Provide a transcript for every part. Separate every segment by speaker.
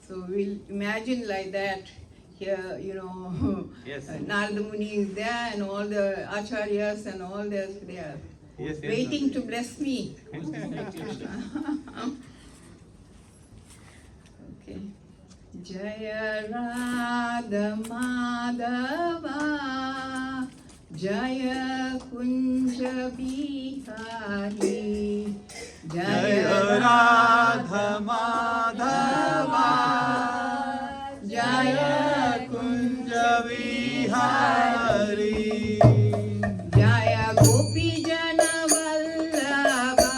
Speaker 1: So we'll imagine like that. Here,
Speaker 2: Yes.
Speaker 1: Narada Muni is there and all the acharyas and all they are
Speaker 2: Yes,
Speaker 1: waiting to bless me. Okay. Jaya Radha Madhava Jaya Kunja Bihari
Speaker 2: Jaya Radha Madhava Jaya Kunja Vihari
Speaker 1: Jaya Gopi Jana Vallabha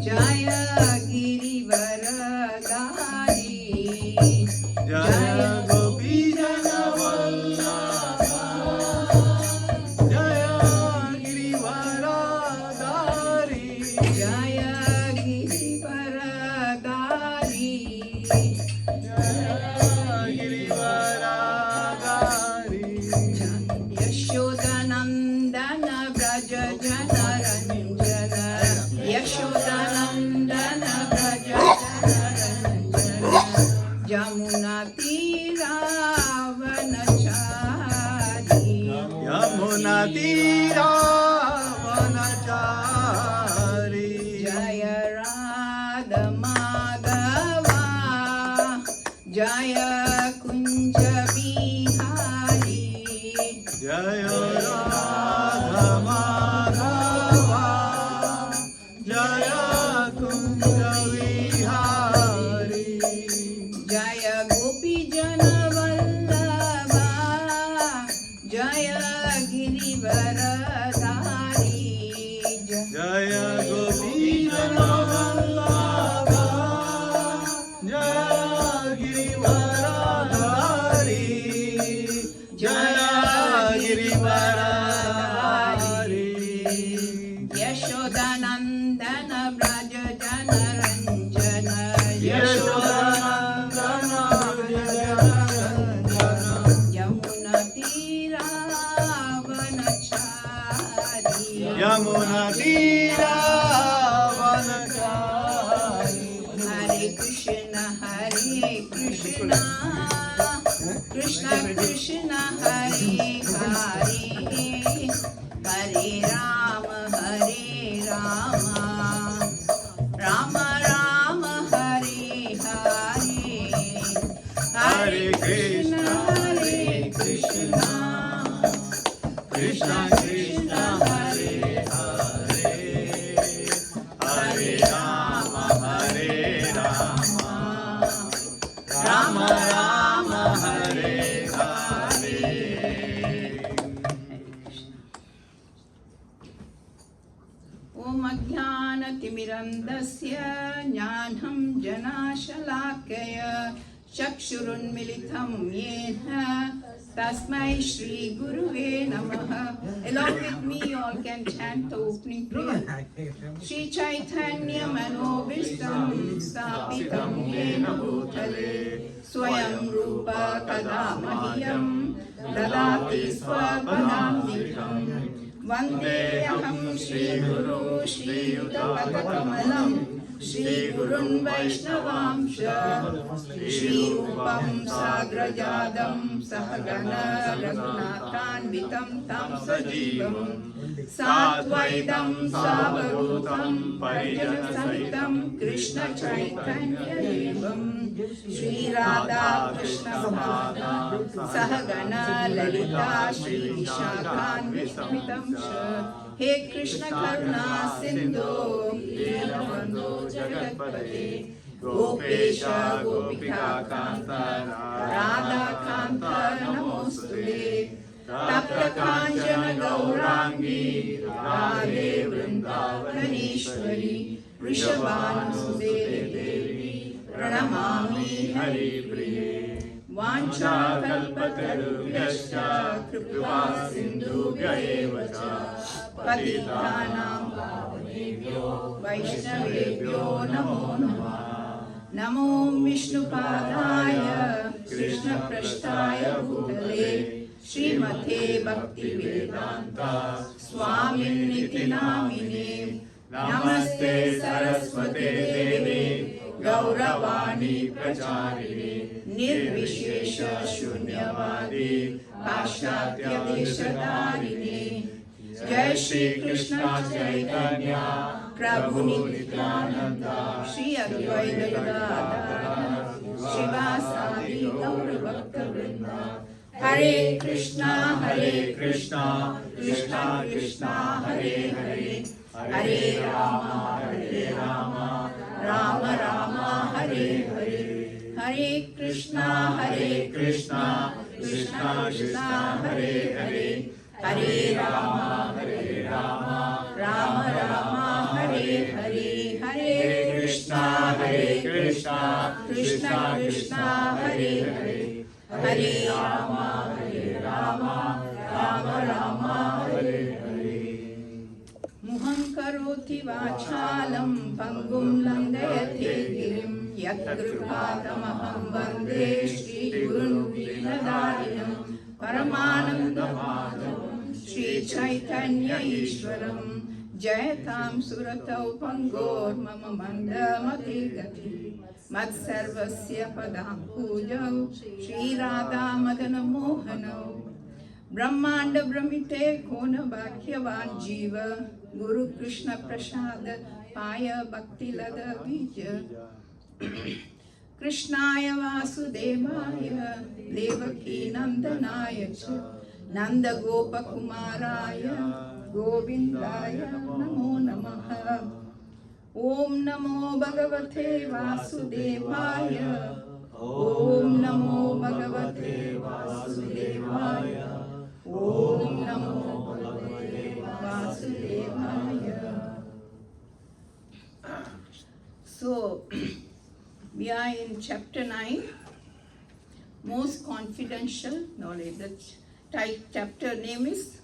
Speaker 1: Jaya Girivaradari
Speaker 2: Jaya Gopi Jana Vallabha Jaya Girivaradari
Speaker 1: Jaya Girivaradari
Speaker 2: Girivaradari
Speaker 1: Yashodanandana Braja Jana Ranjana Yashodanandana Braja Jana Ranjana Jamuna Tiravanachari
Speaker 2: Yamuna Tira Vanachari
Speaker 1: Jaya Radha Madhava Jaya Kunja Bihari
Speaker 2: Jaya Radha Madhava Jaya Kunja Vihari
Speaker 1: Jaya Gopi Jana Vallabha Jaya Girivaradari
Speaker 2: Jaya Gopi Jana Vallabha Jaya Girivaradari Jaya Girivaradari
Speaker 1: Yashodanandana Braja Jana Ranjana
Speaker 2: Yashodanandana
Speaker 1: Yamuna Tiravanachari
Speaker 2: Yamuna Tira Vanachari
Speaker 1: Hare Krishna Krishna Krishna Hare Hare Hare Rama Rama Rama Hare Hare
Speaker 2: Hare Krishna Krishna Krishna Hare Hare Hare Rama Rama Rama Hare Hare
Speaker 1: Om Ajnanatimirandasya Jnanam Janashalakaya Chakshurunmilitam Yena Tasmai Shri Guruve Namaha. Along with me, you all can chant the opening prayer. Shri Chaitanya Manobishtam Stapitam Yena Bhutale Swayam Rupa Kada Mahyam Dadati Swapadamikam Vandeham Shri Guru Shri Yudapadakamalam Shri Gurun Vaishnavamsha Shri Rupam Sagrajadam Sahagana Raghunathanvitam Tam Sajivam Satvaidam Savadhutam Parijanasahitam Krishna Chaitanya Devam Shri Radha Krishna Bhada Sahagana Lalita Shri Vishakhanvitam He Krishna Karuna Sindhu Dinabandhu Jagatpate Gopesha Gopika Kanta Radha Kanta Namostude Tapta Kanjana Gaurangi Radhe Vrindavaneshwari Vrishabhanusude Devi Pranamami Hari Priye Vancha Kalpatarubhyascha Kripa Sindhubhya eva cha Patitanam Pavanebhyo Vaishnavebhyo Namo Namah Namo Vishnupadaya Krishna Prasthaya Bhutale Srimate Bhaktivedanta Swaminiti Namine Namaste Saraswate Devi गौरवाणी
Speaker 2: प्रचारिणे
Speaker 1: निर्विशेष शून्यवादी पाश्चात्य देशधारिणे जय श्री कृष्ण चैतन्य प्रभु नित्यानंद श्री अद्वैत गदाधर शिवासादि गौर भक्तवृंद हरे कृष्णा कृष्णा कृष्णा हरे हरे हरे राम राम राम हरे हरे हरे कृष्णा कृष्णा कृष्णा हरे हरे हरे राम राम राम हरे हरे हरे कृष्णा कृष्णा कृष्णा हरे हरे हरे राम राम राम हरे हरे मुहं करोति वाचालं पङ्गुं लङ्घयते गिरिं यत्कृपातमहं वन्दे श्रीगुरुं दीनदारिणं परमानन्दमाधवं श्रीचैतन्य ईश्वरं जयतां सुरतौ पङ्गोर्मम मन्दमतिगतिः मत्सर्वस्य पदाम्बुजौ श्रीराधामदनमोहनौ ब्रह्मांड भ्रमिते कोन भाग्यवान जीव गुरु कृष्ण प्रसाद पाय भक्ति लद बीज कृष्णाय वासुदेवाय देवकी नंदनाय च नंद गोप कुमाराय गोविंदाय नमो नमः ओम नमो भगवते वासुदेवाय ओम नमो भगवते वासुदेवाय ओम नमो भगवते वासुदेवाय. So we are in chapter 9, most confidential knowledge. The chapter name is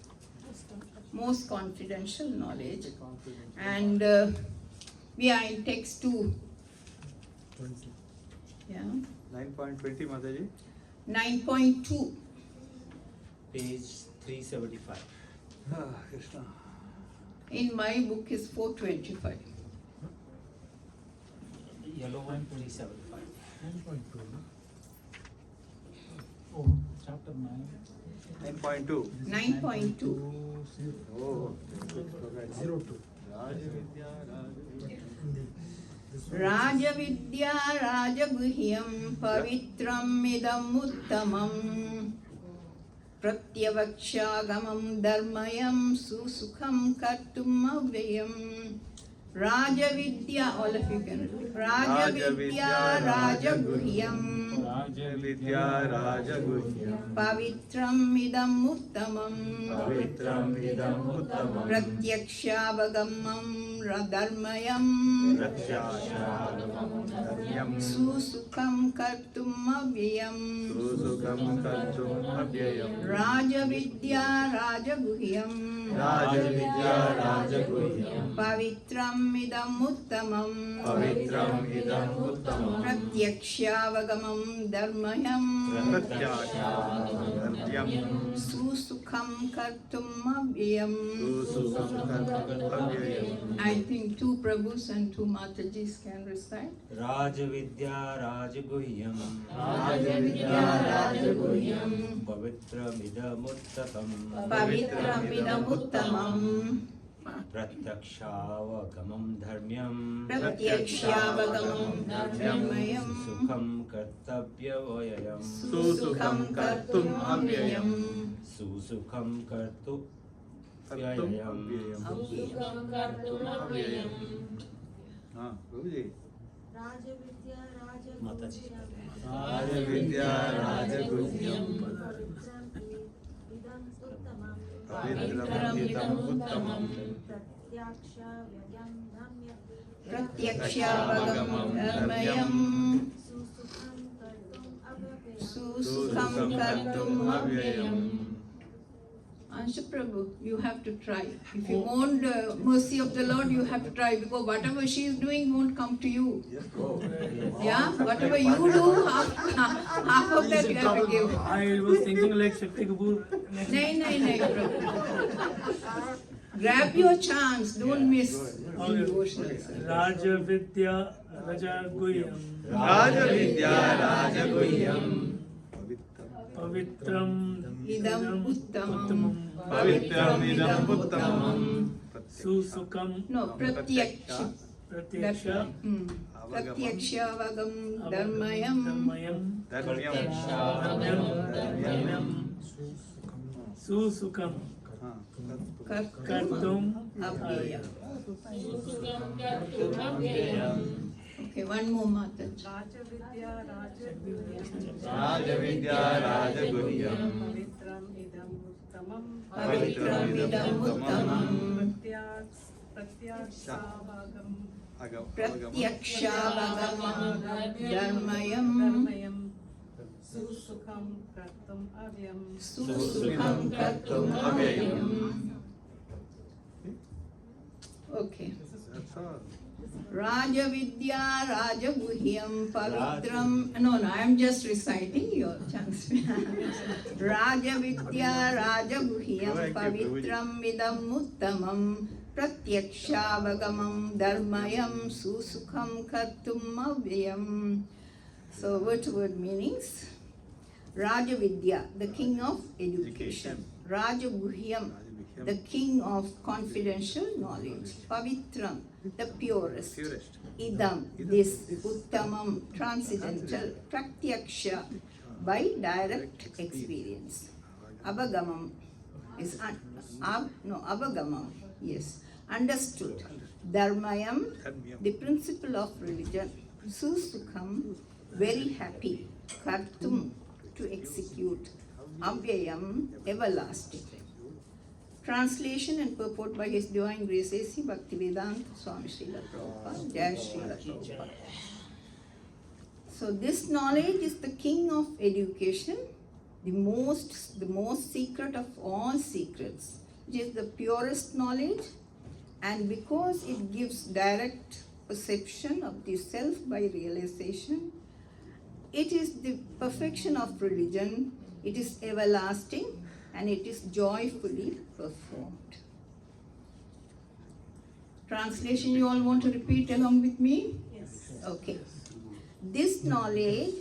Speaker 1: most confidential knowledge, and we are in text 2.
Speaker 2: 20.
Speaker 1: Yeah.
Speaker 2: 9.20 Mataji.
Speaker 1: 9.2.
Speaker 3: Page 375.
Speaker 2: Krishna.
Speaker 1: In my book is 425.
Speaker 3: Yellow one 375.
Speaker 4: 9.2. Oh, chapter 9.
Speaker 2: 9.2.
Speaker 1: 9.2.
Speaker 2: Oh.
Speaker 4: 02.
Speaker 1: राजविद्या राजगुह्यं पवित्रम् इदम् उत्तमम् प्रत्यवक्ष्यागमं धर्मयं सुसुखं कर्तुम् अव्ययम् राजविद्या all of you can repeat. राजविद्या राजगुह्यं
Speaker 2: राजविद्या राजगुह्यं
Speaker 1: पवित्रम् इदम् उत्तमम्
Speaker 2: पवित्रम् इदम् उत्तमम्
Speaker 1: प्रत्यक्षावगमं धर्मयं
Speaker 2: प्रत्याशागमं
Speaker 1: सुसुखं कर्तुम् अव्ययम्
Speaker 2: सुसुखं कर्तुम् अव्ययम्
Speaker 1: राजविद्या राजगुह्यं
Speaker 2: राजविद्या राजगुह्यं
Speaker 1: पवित्रम् इदम् उत्तमम्
Speaker 2: पवित्रम् इदम् उत्तमम्
Speaker 1: प्रत्यक्षावगमं धर्मयं
Speaker 2: प्रत्याशागमं
Speaker 1: सुसुखं कर्तुम् अव्ययम्.
Speaker 2: सुसुखं कर्तुम् अव्ययम्.
Speaker 1: I think 2 Prabhus and 2 Matajis can recite.
Speaker 3: Rajavidya Rajaguhyam
Speaker 1: राजविद्या राजगुह्यं
Speaker 3: Pavitramidamuttamam
Speaker 1: पवित्रमिदम् उत्तमम्
Speaker 3: Pratyakshaavagamam Dharmyam
Speaker 1: प्रत्यक्षावगमं धर्मयं
Speaker 3: Sukham Kartavyavayam
Speaker 1: सुसुखं कर्तुम् अव्ययम्.
Speaker 3: Susukham
Speaker 2: कर्तुम्
Speaker 3: Kartavyayam
Speaker 2: अव्ययम्. हाँ प्रभुजी.
Speaker 3: Mataji
Speaker 2: राजविद्या राजगुह्यं पवित्रम् इदम् उत्तमम्
Speaker 1: प्रत्यक्षावगमं धर्मयं सुसुखं कर्तुम् अव्ययम्. Answer Prabhu, you have to try. If you want the mercy of the Lord, you have to try, because whatever she is doing won't come to you. Yeah, whatever you do, half of that you have to give.
Speaker 4: I was thinking like Shakti Kapoor.
Speaker 1: Nahi, Prabhu. Grab your chance, don't miss in devotional service.
Speaker 4: Rajavidya Rajaguhyam.
Speaker 2: Rajavidya Rajaguhyam.
Speaker 4: Pavitram.
Speaker 1: Idam uttamam.
Speaker 2: Pavitram idam uttamam.
Speaker 4: Susukam.
Speaker 1: No, pratyaksha.
Speaker 4: Pratyaksha.
Speaker 1: Pratyakshavagam dharmayam.
Speaker 4: Dharmayam.
Speaker 2: Dharmyam.
Speaker 4: Susukam. Kartum.
Speaker 1: Abhyayam. Okay, one more mother.
Speaker 2: Rajavidya Rajaguhyam.
Speaker 1: Pavitram idam uttamam. Pratyakshavagam dharmayam.
Speaker 5: Susukam kartum avyam.
Speaker 1: Susukam kartum abhyayam. Okay.
Speaker 2: That's all.
Speaker 1: Rajavidya Rajaguhyam Pavitram. No, I am just reciting your chance. Rajavidya Rajaguhyam Pavitram Idam Uttamam Pratyakshabagamam Dharmayam Susukham Kartum Avyayam. So, word to word meanings. Rajavidya, the king of education. Rajaguhyam, the king of confidential knowledge. Pavitram, the purest. Idam, this. Uttamam, transcendental. Pratyaksha, by direct experience. Abagamam is Abagamam, yes, understood. Dharmayam, the principle of religion. Susukham, very happy. Kartum, to execute. Avyayam, everlasting. Translation and purport by His Divine Grace A.C. Bhaktivedanta Swami Srila Prabhupada. Jai Srila Prabhupada. So this knowledge is the king of education, the most secret of all secrets. It is the purest knowledge, and because it gives direct perception of the self by realization, it is the perfection of religion, it is everlasting, and it is joyfully performed. Translation, you all want to repeat along with me?
Speaker 5: Yes.
Speaker 1: Okay. This knowledge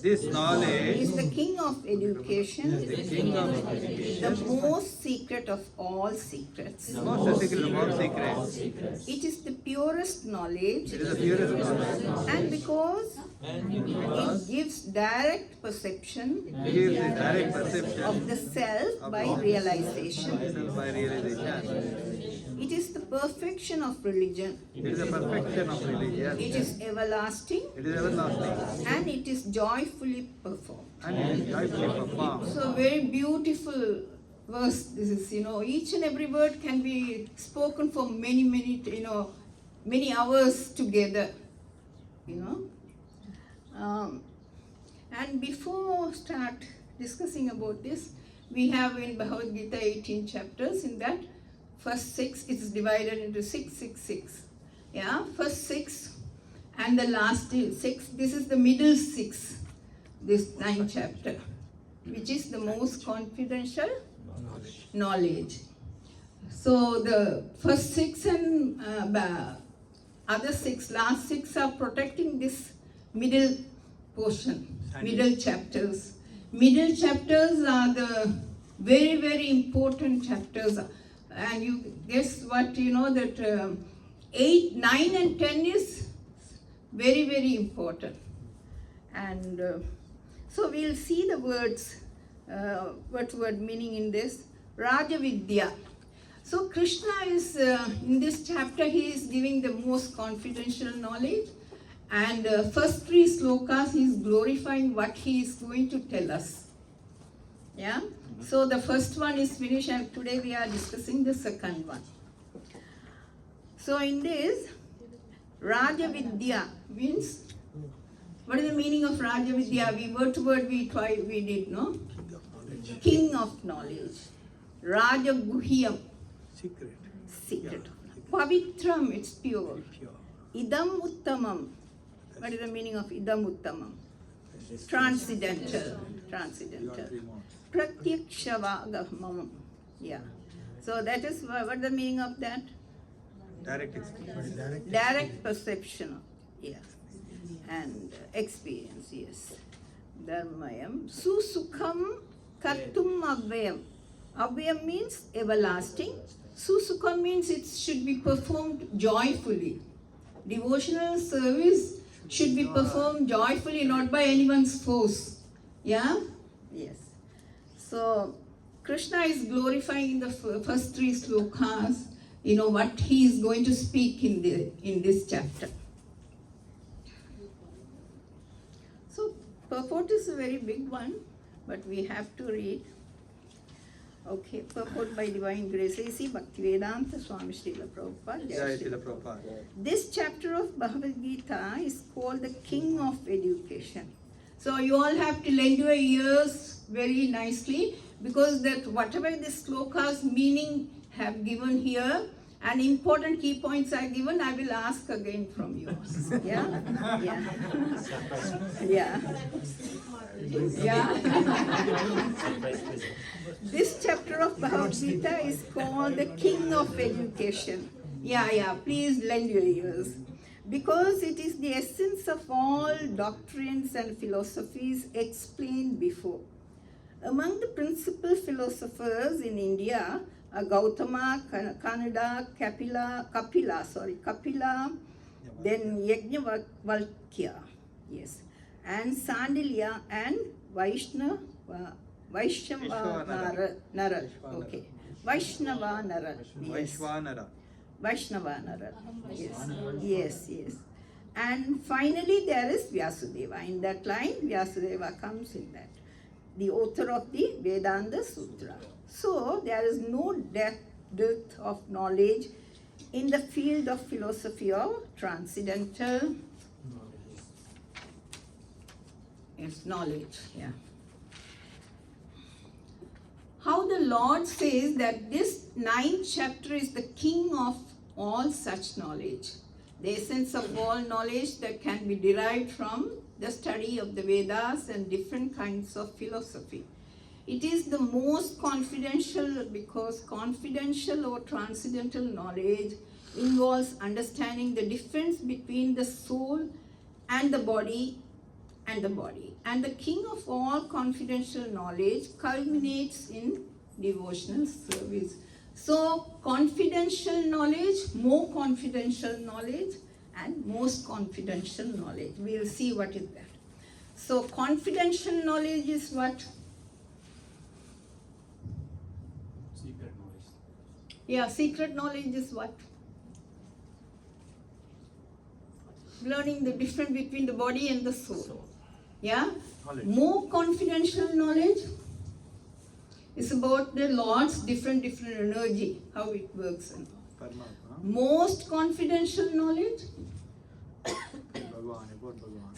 Speaker 2: This knowledge
Speaker 1: is the king of education,
Speaker 2: the king of education.
Speaker 1: the most secret of all secrets.
Speaker 2: Most secret of all secrets.
Speaker 1: It is the purest knowledge,
Speaker 2: It is the purest knowledge.
Speaker 1: and because it gives direct perception
Speaker 2: It gives the direct perception
Speaker 1: of the self by realization.
Speaker 2: myself by realization.
Speaker 1: It is the perfection of religion.
Speaker 2: It is the perfection of religion.
Speaker 1: It is everlasting,
Speaker 2: It is everlasting.
Speaker 1: and it is joyfully performed.
Speaker 2: And it is joyfully performed.
Speaker 1: So very beautiful verse this is, each and every word can be spoken for many hours together, And before start discussing about this, we have in Bhagavad Gita 18 chapters. In that, first 6 is divided into 6. Yeah, first 6 and the last 6. This is the middle 6, this 9th chapter, which is the most confidential knowledge. So the first 6 and other 6, last 6 are protecting this middle portion, middle chapters. Middle chapters are the very, very important chapters. And you guess what, that 8, 9 and 10 is very, very important. And so we'll see the words, word meaning in this. Rajavidya. So Krishna is, in this chapter, he is giving the most confidential knowledge. And first 3 slokas, he is glorifying what he is going to tell us. Yeah? So the first one is finished, and today we are discussing the second one. So in this, Rajavidya means, what is the meaning of Rajavidya? We word to word we did, no? King of knowledge. Rajaguhyam. Secret. Pavitram, it's pure. Idam uttamam. What is the meaning of idam uttamam? Transcendental. Pratyakshavagamam. Yeah. So that is what the meaning of that?
Speaker 2: Direct experience.
Speaker 1: Direct perception. Yeah. and experience, yes. Dharmayam. Susukham kartum avyam. Avyam means everlasting. Susukham means it should be performed joyfully. Devotional service should be performed joyfully, not by anyone's force. Yeah? Yes. So, Krishna is glorifying in the first three slokas, what he is going to speak in this chapter. So, purport is a very big one, but we have to read. Okay, purport by Divine Grace A.C. Bhaktivedanta Swami Srila Prabhupada.
Speaker 2: Jai Srila Prabhupada.
Speaker 1: This chapter of Bhagavad Gita is called the King of Education. So you all have to lend your ears very nicely, because that whatever the slokas meaning have given here and important key points are given, I will ask again from you. Yeah? Yeah. Yeah. This chapter of Bhagavad Gita is called the King of Education. Yeah, please lend your ears. Because it is the essence of all doctrines and philosophies explained before. Among the principal philosophers in India are Gautama, Kanada, Kapila, then Yajnavalkya, yes, and Sandilya and Vaishnavanara, okay, Vaishnavanara, yes. Vaishnavanara, yes. And finally there is Vyasudeva. In that line, Vyasudeva comes in that. The author of the Vedanta Sutra. So, there is no depth of knowledge in the field of philosophy of transcendental knowledge. Yeah. How the Lord says that this 9th chapter is the king of all such knowledge. The essence of all knowledge that can be derived from the study of the Vedas and different kinds of philosophy. It is the most confidential, because confidential or transcendental knowledge involves understanding the difference between the soul and the body. And the king of all confidential knowledge culminates in devotional service. So, confidential knowledge, more confidential knowledge, and most confidential knowledge. We will see what is that. So, confidential knowledge is what?
Speaker 3: Secret knowledge.
Speaker 1: Yeah, secret knowledge is what? Learning the difference between the body and the soul. Yeah?
Speaker 2: Knowledge.
Speaker 1: More confidential knowledge is about the Lord's different energy, how it works.
Speaker 2: Paramatma.
Speaker 1: Most confidential knowledge,
Speaker 2: Bhagavan, about Bhagavan.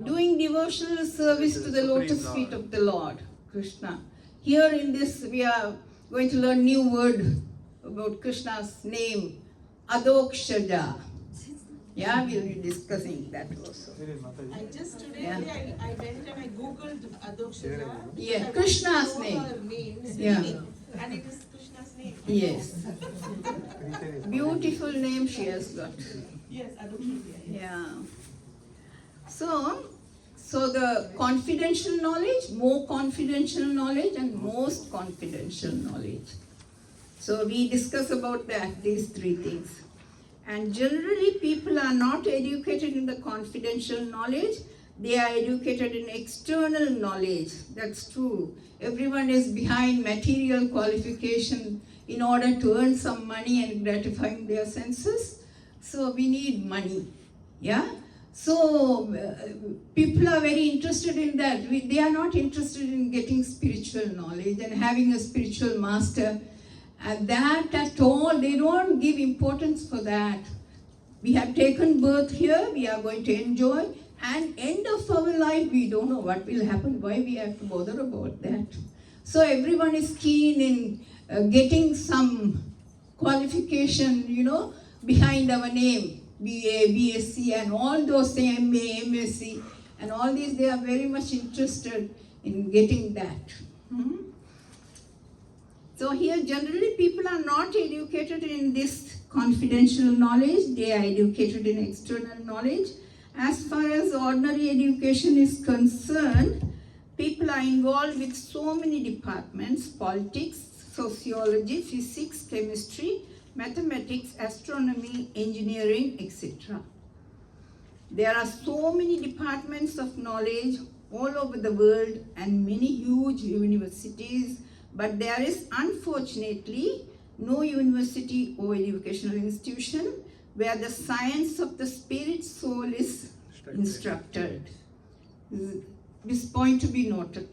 Speaker 1: doing devotional service to the lotus feet of the Lord, Krishna. Here in this, we are going to learn new word about Krishna's name, Adokshaja. Yeah, we'll be discussing that also.
Speaker 5: I just today
Speaker 1: Yeah.
Speaker 5: only I went and I googled Adokshaja.
Speaker 1: Yeah, Krishna's
Speaker 5: All
Speaker 1: name.
Speaker 5: her names,
Speaker 1: Yeah.
Speaker 5: meaning, and it is Krishna's name.
Speaker 1: Yes. Beautiful name she has got.
Speaker 5: Yes, Adokshaja.
Speaker 1: Yeah. So the confidential knowledge, more confidential knowledge, and most confidential knowledge. So we discuss about these three things. And generally people are not educated in the confidential knowledge, they are educated in external knowledge. That's true. Everyone is behind material qualification in order to earn some money and gratifying their senses. So we need money. Yeah? So people are very interested in that. They are not interested in getting spiritual knowledge and having a spiritual master. And that at all, they don't give importance for that. We have taken birth here, we are going to enjoy, and end of our life, we don't know what will happen, why we have to bother about that. So everyone is keen in getting some qualification, behind our name, BA, BSc, and all those things, MA, MSc, and all these, they are very much interested in getting that. So here generally people are not educated in this confidential knowledge, they are educated in external knowledge, As far as ordinary education is concerned, people are involved with so many departments: politics, sociology, physics, chemistry, mathematics, astronomy, engineering, etc. There are so many departments of knowledge all over the world and many huge universities, but there is unfortunately no university or educational institution where the science of the spirit soul is instructed. This point to be noted.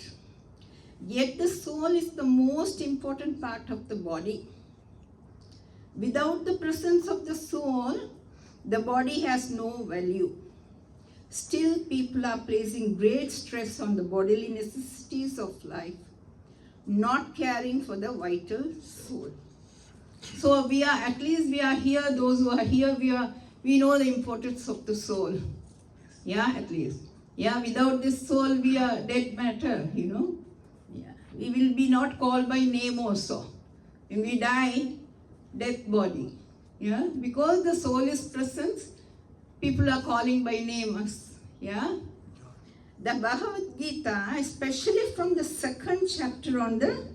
Speaker 1: Yet the soul is the most important part of the body. Without the presence of the soul, the body has no value. Still, people are placing great stress on the bodily necessities of life, not caring for the vital soul. So we are here, those who are here, we know the importance of the soul. Yeah, at least. Yeah, without this soul, we are dead matter, Yeah. We will be not called by name also. When we die, death body. Yeah, because the soul is present, people are calling by names. Yeah. The Bhagavad Gita, especially from the second chapter on the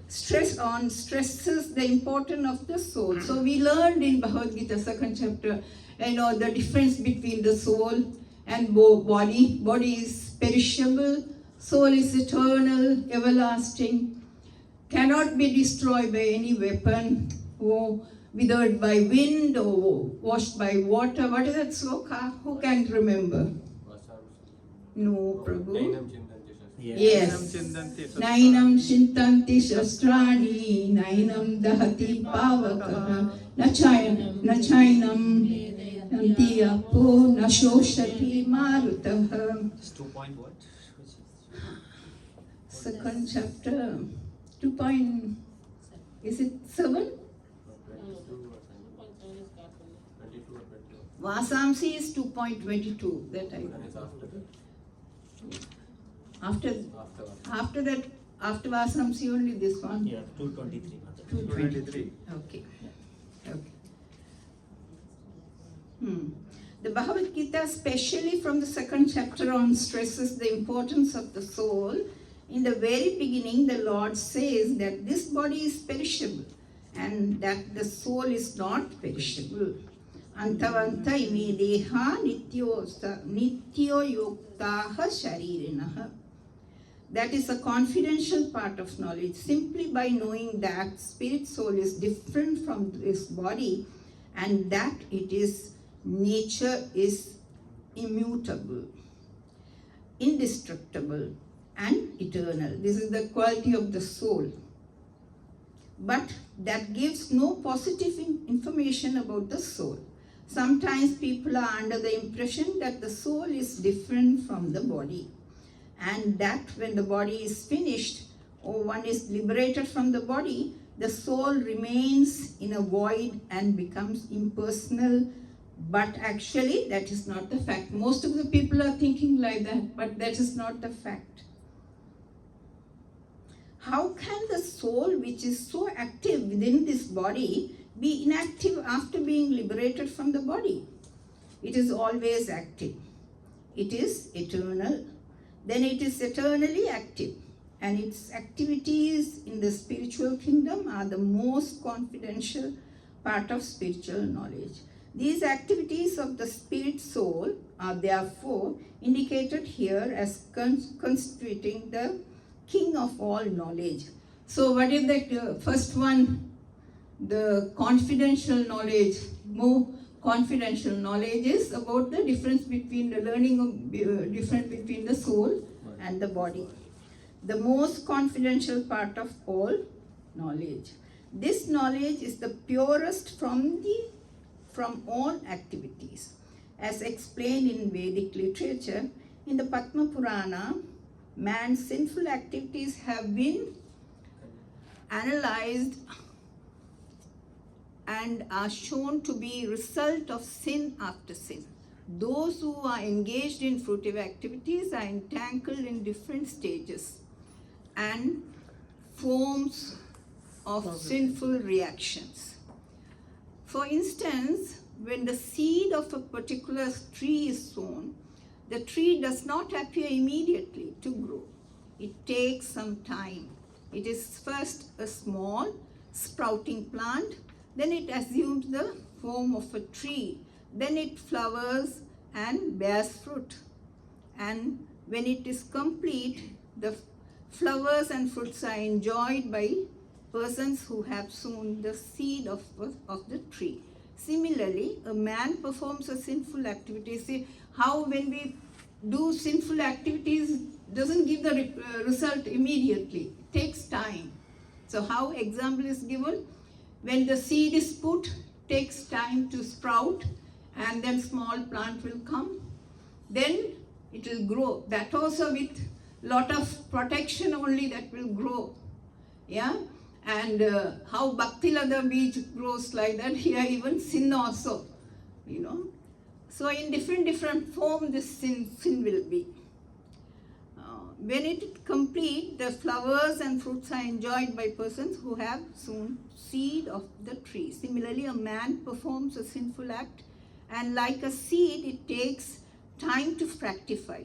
Speaker 1: stresses the importance of the soul. So we learned in Bhagavad Gita, second chapter, the difference between the soul and body. Body is perishable, soul is eternal, everlasting, cannot be destroyed by any weapon, or withered by wind, or washed by water. What is that sloka? Who can remember? No, Prabhu. Yes. Nainam Shintanti Shastrani, Nainam Dahati Pavakaha, Nachainam Nantiyapo, Nashoshati Marutaha.
Speaker 3: It's 2 point what?
Speaker 1: Second chapter, 2 point, is it 7? Vasamsi is 2.22, that I After that, after Vasamsi only this one?
Speaker 4: Yeah, 223.
Speaker 2: 223.
Speaker 1: Okay. Okay. The Bhagavad Gita, especially from the second chapter on, stresses the importance of the soul. In the very beginning, the Lord says that this body is perishable and that the soul is not perishable. Antavanta ime deha nityo yoktaha sharirinaha. That is a confidential part of knowledge. Simply by knowing that spirit soul is different from this body and that nature is immutable, indestructible and eternal. This is the quality of the soul. But that gives no positive information about the soul. Sometimes people are under the impression that the soul is different from the body, and that when the body is finished or one is liberated from the body, the soul remains in a void and becomes impersonal. But actually, that is not the fact. Most of the people are thinking like that, but that is not the fact. How can the soul, which is so active within this body, be inactive after being liberated from the body? It is always active. It is eternal. Then it is eternally active. And its activities in the spiritual kingdom are the most confidential part of spiritual knowledge. These activities of the spirit soul are therefore indicated here as constituting the king of all knowledge. So what is the first one? The confidential knowledge. More confidential knowledge is about the difference between the learning of difference between the soul and the body. The most confidential part of all knowledge. This knowledge is the purest from all activities. As explained in Vedic literature, in the Padma Purana, man's sinful activities have been analyzed and are shown to be result of sin after sin. Those who are engaged in fruitive activities are entangled in different stages and forms of sinful reactions. For instance, when the seed of a particular tree is sown, the tree does not appear immediately to grow. It takes some time. It is first a small sprouting plant, then it assumes the form of a tree, then it flowers and bears fruit. And when it is complete, the flowers and fruits are enjoyed by persons who have sown the seed of the tree. Similarly, a man performs a sinful activity. See how when we do sinful activities, doesn't give the result immediately. It takes time. So how example is given? When the seed is put, takes time to sprout, and then small plant will come. Then it will grow. That also with lot of protection only that will grow. Yeah. And how Bhakti Lada Beej grows like that, here even sin also, you know. So in different form this sin will be. When it is complete, the flowers and fruits are enjoyed by persons who have sown seed of the tree. Similarly, a man performs a sinful act, and like a seed, it takes time to fructify.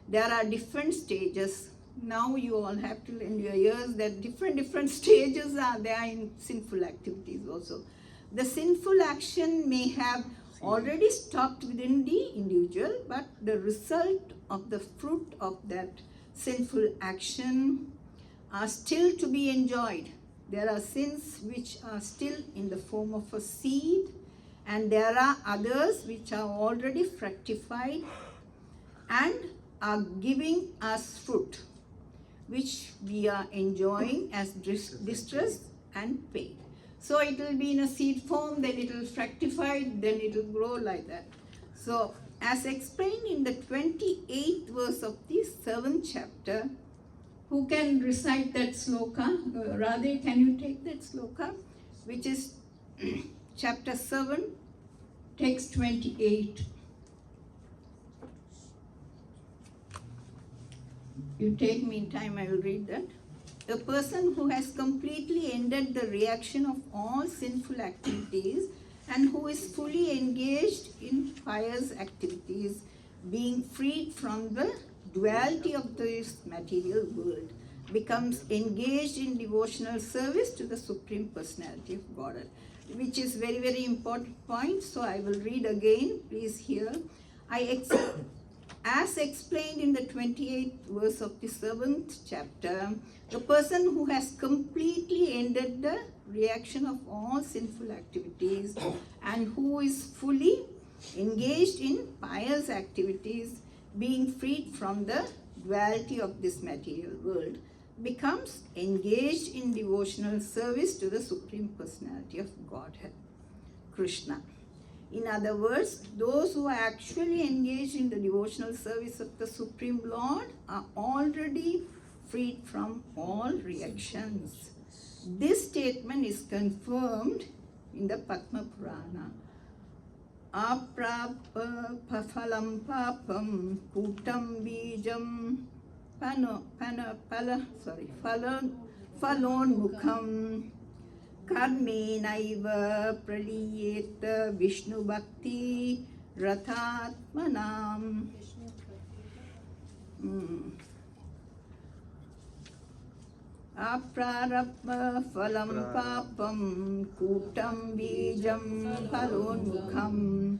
Speaker 1: There are different stages. Now you all have to lend your ears that different stages are there in sinful activities also. The sinful action may have already stopped within the individual, but the result of the fruit of that sinful action are still to be enjoyed. There are sins which are still in the form of a seed, and there are others which are already fructified and are giving us fruit, which we are enjoying as distress and pain. So it will be in a seed form, then it will fructify, then it will grow like that. So as explained in the 28th verse of the 7th chapter, who can recite that sloka? Radhe, can you take that sloka? Which is chapter 7, text 28. You take me time, I will read that. A person who has completely ended the reaction of all sinful activities and who is fully engaged in pious activities, being freed from the duality of this material world, becomes engaged in devotional service to the Supreme Personality of Godhead, which is very important point. So I will read again, please hear. As explained in the 28th verse of the 7th chapter, the person who has completely ended the reaction of all sinful activities and who is fully engaged in pious activities, being freed from the duality of this material world, becomes engaged in devotional service to the Supreme Personality of Godhead, Krishna. In other words, those who are actually engaged in the devotional service of the Supreme Lord are already freed from all reactions. This statement is confirmed in the Padma Purana. Aprapa phalam papam putam bijam falon mukham karmenaiva praliyeta Vishnu bhakti rathatmanam. Aprarabha phalam papam kutam bijam phalonmukham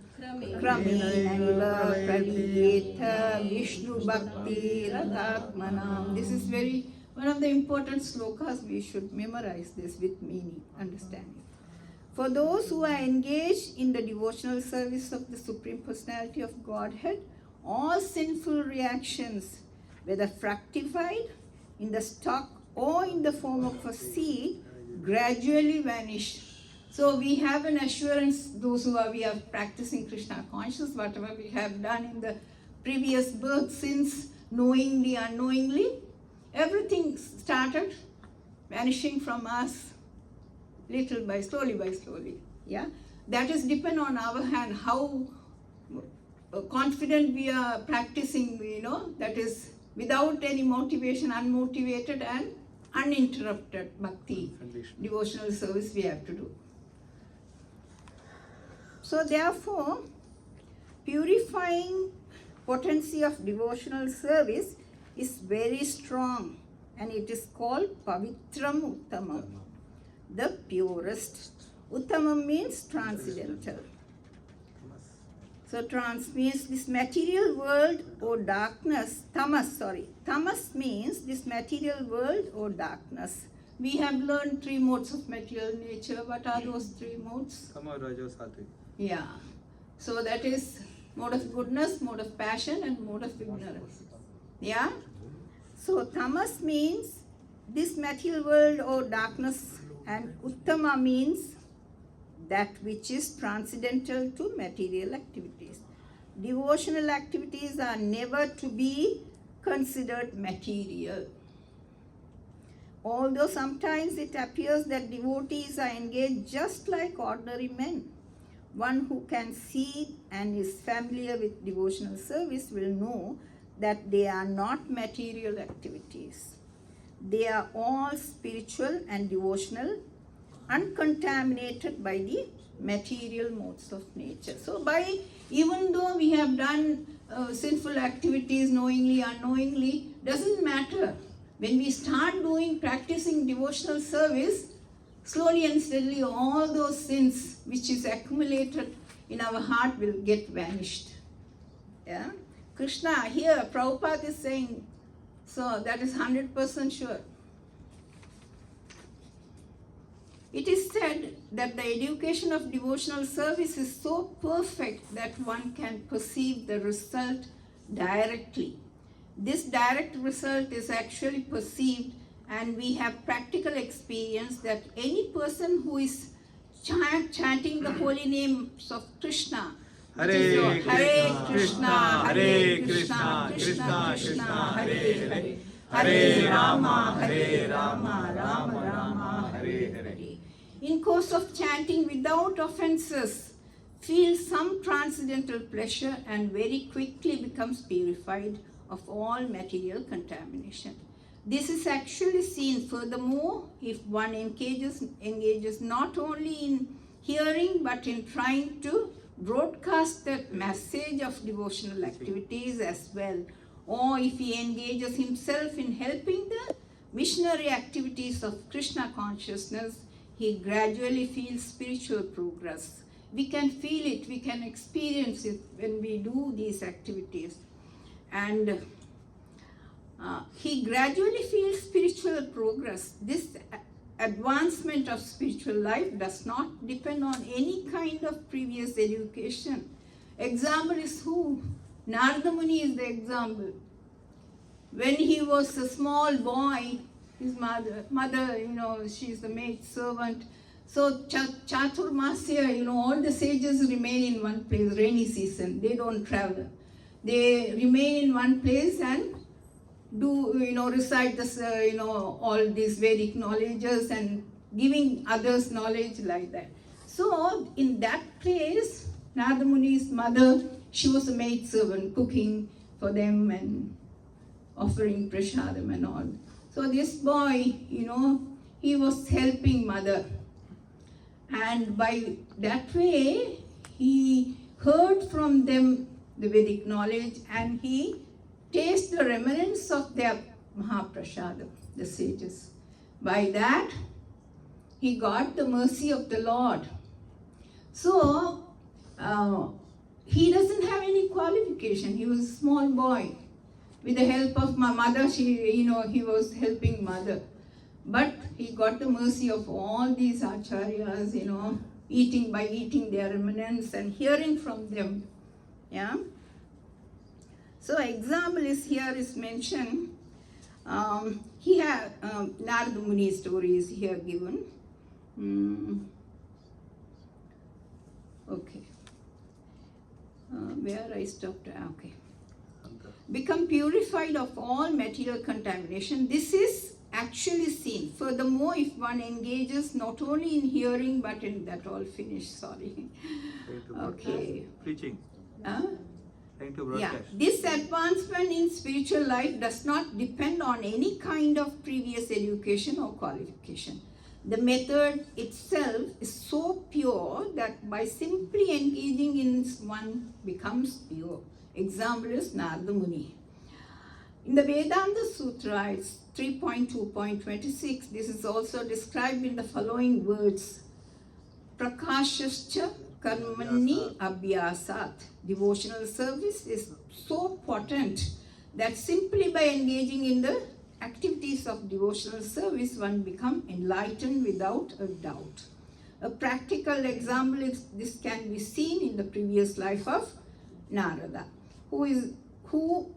Speaker 1: kramenaiva praliyeta Vishnu bhakti rathatmanam. This is one of the important slokas. We should memorize this with meaning, understanding. For those who are engaged in the devotional service of the Supreme Personality of Godhead, all sinful reactions, whether fructified in the stalk or in the form of a seed, gradually vanish. So we have an assurance, those who we are practicing Krishna consciousness, whatever we have done in the previous birth, since knowingly, unknowingly, everything started vanishing from us little by slowly. Yeah, that is depend on our hand, how confident we are practicing, that is without any motivation, unmotivated and uninterrupted bhakti, devotional service we have to do. So therefore, purifying potency of devotional service is very strong, and it is called Pavitram Uttamam, the purest. Uttamam means transcendental. So trans means this material world or darkness. Tamas means this material world or darkness. We have learned 3 modes of material nature. What are those 3 modes?
Speaker 2: Tama, Rajo, Sattvic.
Speaker 1: Yeah. So that is mode of goodness, mode of passion, and mode of ignorance. Yeah. So tamas means this material world or darkness, and uttama means that which is transcendental to material activities. Devotional activities are never to be considered material. Although sometimes it appears that devotees are engaged just like ordinary men, one who can see and is familiar with devotional service will know that they are not material activities. They are all spiritual and devotional, uncontaminated by the material modes of nature. So even though we have done sinful activities knowingly, unknowingly, doesn't matter. When we start practicing devotional service, slowly and steadily all those sins which is accumulated in our heart will get vanished. Yeah? Krishna, here Prabhupada is saying, so that is 100% sure. It is said that the education of devotional service is so perfect that one can perceive the result directly. This direct result is actually perceived, and we have practical experience that any person who is chanting the holy names of Krishna, which is your Hare Krishna, Hare Krishna, Krishna Krishna, Hare Hare, Hare Rama, Rama Rama, Hare Hare. In course of chanting without offenses, feels some transcendental pleasure and very quickly becomes purified of all material contamination. This is actually seen furthermore if one engages not only in hearing but in trying to broadcast the message of devotional activities as well, or if he engages himself in helping the missionary activities of Krishna consciousness, he gradually feels spiritual progress. We can feel it, we can experience it when we do these activities. And he gradually feels spiritual progress. This advancement of spiritual life does not depend on any kind of previous education. Example is who? Narada Muni is the example. When he was a small boy, his mother, she's the maid servant. So Chaturmasya, all the sages remain in one place, rainy season. They don't travel. They remain in one place and do, recite this, all these Vedic knowledges and giving others knowledge like that. So in that place, Narada Muni's mother, she was a maid servant cooking for them and offering prasadam and all. So this boy, he was helping mother. And by that way, he heard from them the Vedic knowledge and he tasted the remnants of their Mahaprasadam, the sages. By that, he got the mercy of the Lord. So, he doesn't have any qualification. He was a small boy. With the help of my mother, he was helping mother. But he got the mercy of all these acharyas, by eating their remnants and hearing from them. Yeah. So example is mentioned. He had Narada Muni story is here given. Okay. Where I stopped? Okay. Become purified of all material contamination. This is actually seen. Furthermore, if one engages not only in hearing but in that all finished, sorry. Okay.
Speaker 2: Preaching. Trying to
Speaker 1: Yeah,
Speaker 2: broadcast.
Speaker 1: this advancement in spiritual life does not depend on any kind of previous education or qualification. The method itself is so pure that by simply engaging in it, one becomes pure. Example is Narada Muni. In the Vedanta Sutra, it's 3.2.26, this is also described in the following words. Prakashascha karmani abhyasat. Devotional service is so potent that simply by engaging in the activities of devotional service, one becomes enlightened without a doubt. A practical example is this can be seen in the previous life of Narada, who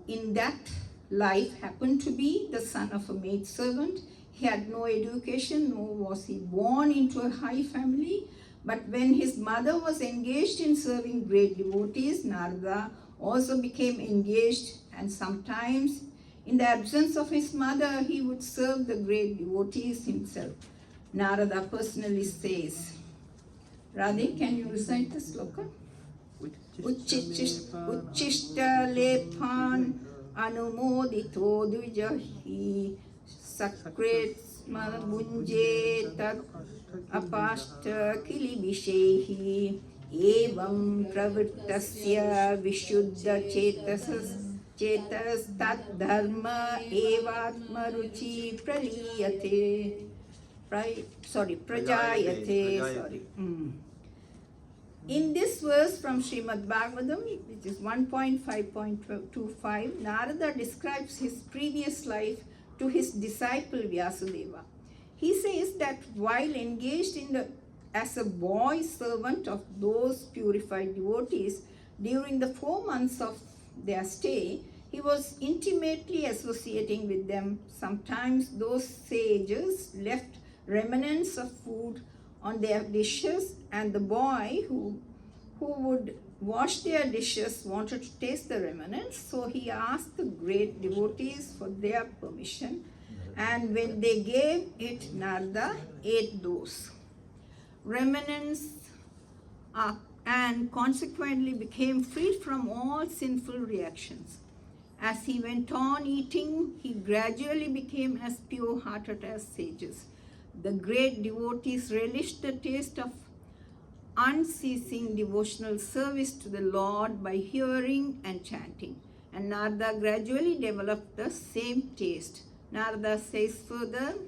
Speaker 1: in that life happened to be the son of a maid servant. He had no education, nor was he born into a high family. But when his mother was engaged in serving great devotees, Narada also became engaged, and sometimes in the absence of his mother, he would serve the great devotees himself. Narada personally says, Radhe, can you recite the sloka? Uchishta lephan anumodito dvijahi sakret smarabunje tat apashta kilibishehi evam pravrittasya vishuddha chetas tat dharma evatma ruchi praliyate prajayate. In this verse from Srimad Bhagavatam, which is 1.5.25, Narada describes his previous life to his disciple Vyasadeva. He says that while engaged as a boy servant of those purified devotees, during the 4 months of their stay, he was intimately associating with them. Sometimes those sages left remnants of food on their dishes, and the boy who would wash their dishes wanted to taste the remnants, so he asked the great devotees for their permission, and when they gave it, Narada ate those remnants and consequently became free from all sinful reactions. As he went on eating, he gradually became as pure-hearted as sages. The great devotees relished the taste of unceasing devotional service to the Lord by hearing and chanting, and Narada gradually developed the same taste. Narada says further,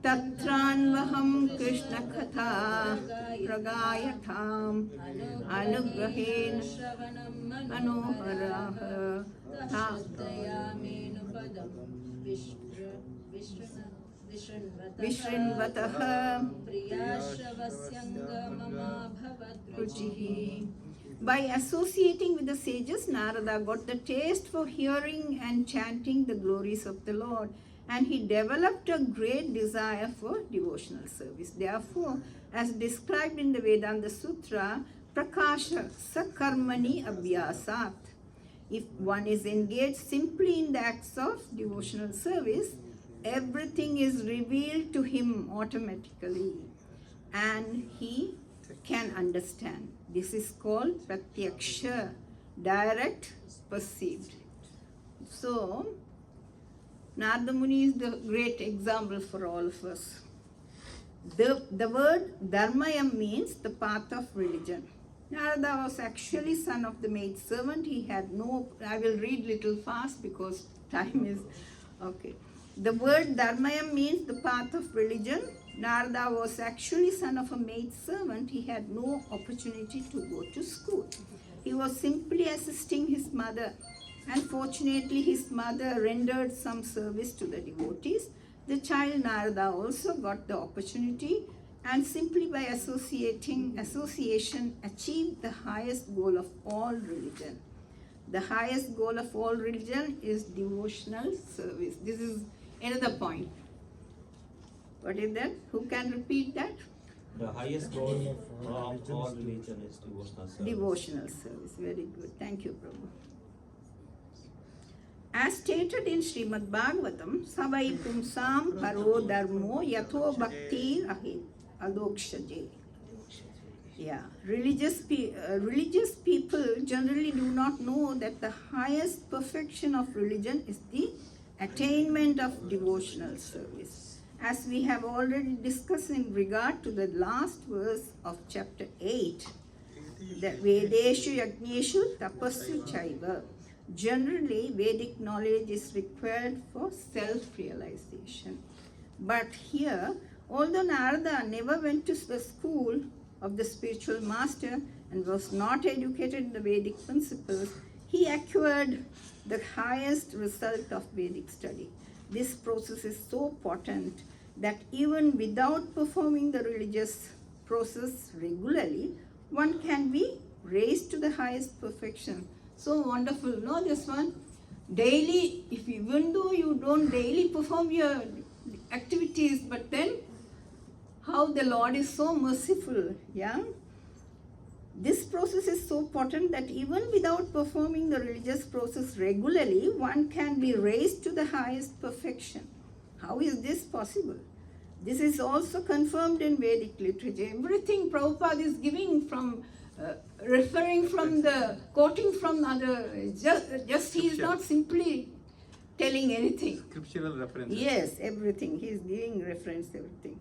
Speaker 1: Tatranvaham Krishna Katha Pragayatham Anugrahen Manoharaha Vishrinvataha Ruchihi. By associating with the sages, Narada got the taste for hearing and chanting the glories of the Lord, and he developed a great desire for devotional service. Therefore, as described in the Vedanta Sutra, Prakasha Sakarmani Abhyasat. If one is engaged simply in the acts of devotional service, everything is revealed to him automatically, and he can understand. This is called Pratyaksha, direct perceived. So, Narada Muni is the great example for all of us. The word Dharmayam means the path of religion. Narada was actually son of the maid servant. He had no, I will read little fast because time is, okay. The word Dharmayam means the path of religion. Narada was actually son of a maid servant. He had no opportunity to go to school. He was simply assisting his mother, and fortunately his mother rendered some service to the devotees. The child Narada also got the opportunity, and simply by association achieved the highest goal of all religion. The highest goal of all religion is devotional service. This is another point. What is that? Who can repeat that?
Speaker 6: The highest goal of all religion is devotional service.
Speaker 1: Devotional service. Very good. Thank you, Prabhu. As stated in Srimad Bhagavatam, Savai Pumsam Paro Dharmo Yatho Bhakti Adokshaje. Yeah, religious people generally do not know that the highest perfection of religion is the attainment of devotional service. as we have already discussed in regard to the last verse of chapter 8, that Vedeshu Yajneshu Tapassu Chaiva. Generally, Vedic knowledge is required for self-realization. But here, although Narada never went to the school of the spiritual master and was not educated in the Vedic principles, he acquired the highest result of Vedic study. This process is so potent that even without performing the religious process regularly, one can be raised to the highest perfection. So wonderful, no, this one? Daily, even though you don't daily perform your activities, but then how the Lord is so merciful, yeah? This process is so potent that even without performing the religious process regularly, one can be raised to the highest perfection. How is this possible? This is also confirmed in Vedic literature. Everything Prabhupada is giving from, referring from the, quoting from other, just he is not simply telling anything.
Speaker 2: Scriptural references.
Speaker 1: Yes, everything. He is giving reference, everything.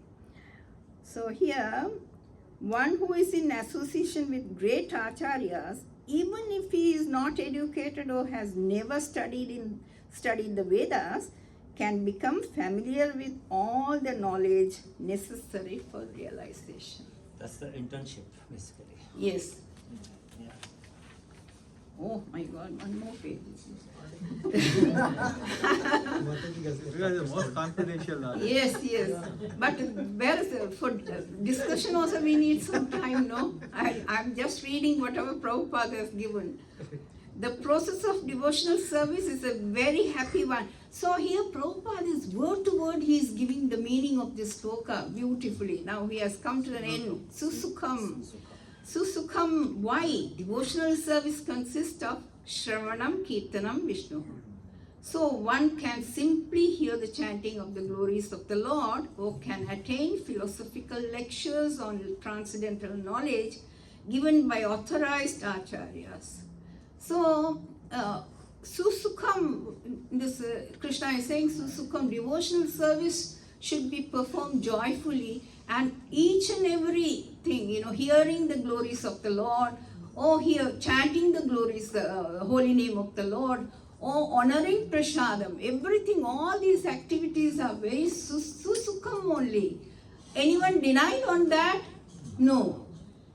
Speaker 1: So here, one who is in association with great acharyas, even if he is not educated or has never studied the Vedas, can become familiar with all the knowledge necessary for realization.
Speaker 6: That's the internship, basically.
Speaker 1: Yes.
Speaker 6: Yeah.
Speaker 1: Oh my God, one more page.
Speaker 2: Because the most confidential knowledge.
Speaker 1: Yes, yes. But where is for discussion also we need some time, no? I'm just reading whatever Prabhupada has given. The process of devotional service is a very happy one. So here Prabhupada is word to word, he is giving the meaning of this sloka beautifully. Now he has come to an end. Susukham. Susukham, why? Devotional service consists of Shravanam, Kirtanam, Vishnu. So one can simply hear the chanting of the glories of the Lord or can attain philosophical lectures on transcendental knowledge given by authorized acharyas. So, Susukham, this Krishna is saying Susukham, devotional service should be performed joyfully, and each and every thing, hearing the glories of the Lord, or chanting the glories, the holy name of the Lord, or honoring prasadam, everything, all these activities are very Susukham only. Anyone denied on that? No.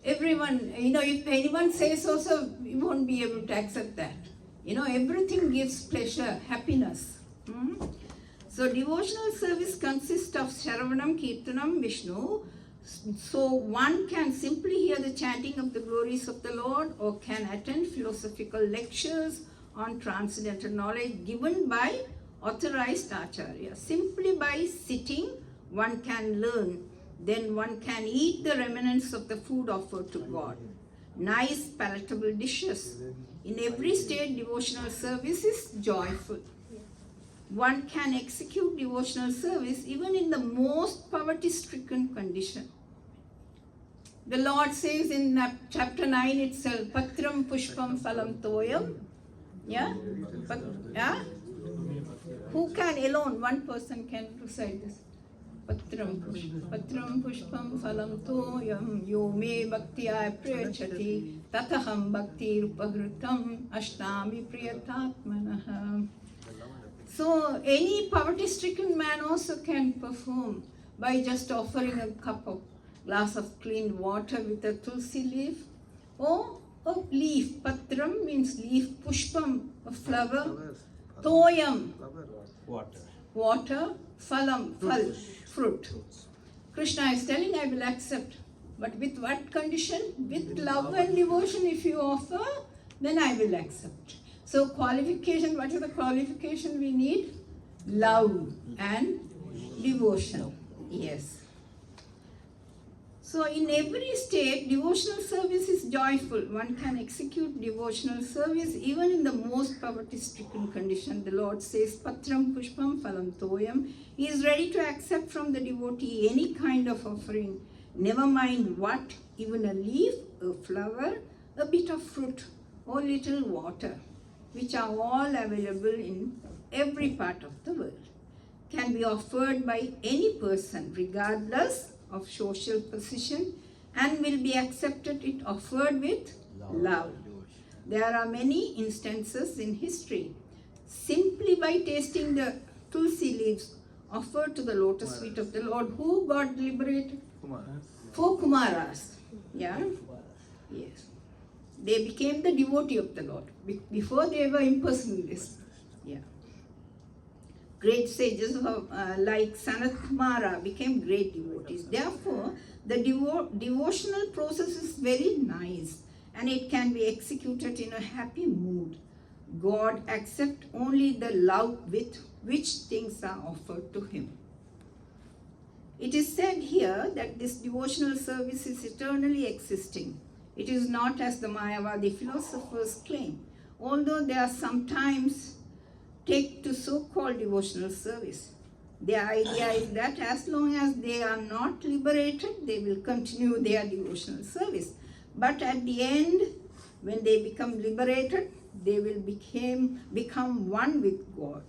Speaker 1: Everyone, if anyone says also, you won't be able to accept that. Everything gives pleasure, happiness. So devotional service consists of Sharavanam, Kirtanam, Vishnu. So one can simply hear the chanting of the glories of the Lord or can attend philosophical lectures on transcendental knowledge given by authorized acharya. Simply by sitting, one can learn. Then one can eat the remnants of the food offered to God. Nice, palatable dishes. In every state, devotional service is joyful. One can execute devotional service even in the most poverty-stricken condition. The Lord says in chapter 9 itself, Patram Pushpam Phalam Toyam. Yeah? Who can alone? One person can recite this. Patram Pushpam Phalam Toyam Yo Me Bhaktya Priyachati Tataham Bhakti Rupahritam Ashtami Priyatatmanaha. So any poverty-stricken man also can perform by just offering a glass of clean water with a tulsi leaf or a leaf. Patram means leaf, pushpam, a flower, toyam, water, phalam, phal, fruit. Krishna is telling, I will accept. But with what condition? With love and devotion. If you offer, then I will accept. So qualification, what is the qualification we need? Love and devotion. Yes. So in every state, devotional service is joyful. One can execute devotional service even in the most poverty-stricken condition. The Lord says, Patram Pushpam Phalam Toyam. He is ready to accept from the devotee any kind of offering. Never mind what, even a leaf, a flower, a bit of fruit, or little water, which are all available in every part of the world. can be offered by any person regardless of social position and will be accepted if offered with love. There are many instances in history. Simply by tasting the tulsi leaves offered to the lotus feet of the Lord, who got liberated?
Speaker 2: Kumar.
Speaker 1: 4 Kumaras. Yeah? Yes. They became the devotee of the Lord. Before they were impersonalists. Yeah. Great sages like Sanat Kumara became great devotees. Therefore, the devotional process is very nice and it can be executed in a happy mood. God accepts only the love with which things are offered to Him. It is said here that this devotional service is eternally existing. It is not as the Mayavadi philosophers claim, although they are sometimes take to so-called devotional service. The idea is that as long as they are not liberated, they will continue their devotional service. But at the end, when they become liberated, they will become one with God.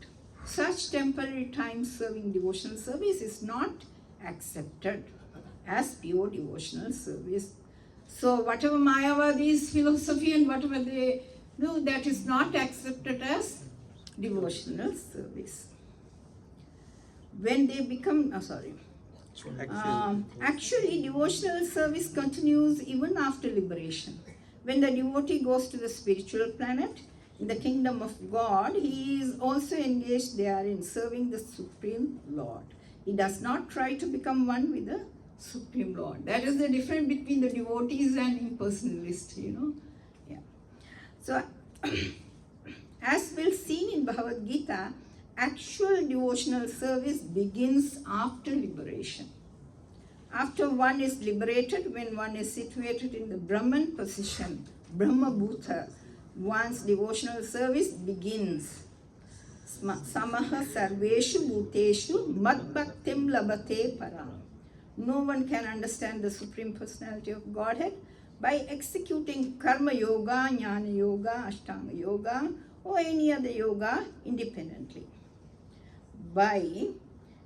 Speaker 1: Such temporary time serving devotional service is not accepted as pure devotional service. So whatever Mayavadi's philosophy and whatever they do, that is not accepted as devotional service. When they become, actually devotional service continues even after liberation. When the devotee goes to the spiritual planet, in the kingdom of God, he is also engaged there in serving the Supreme Lord. He does not try to become one with the Supreme Lord. That is the difference between the devotees and impersonalists, Yeah. So, as we'll see in Bhagavad Gita, actual devotional service begins after liberation. After one is liberated, when one is situated in the Brahman position, Brahma Bhuta, one's devotional service begins. Samaha sarveshu bhuteshu mad bhaktim labate param. No one can understand the Supreme Personality of Godhead by executing Karma Yoga, Jnana Yoga, Ashtanga Yoga, or any other yoga independently. By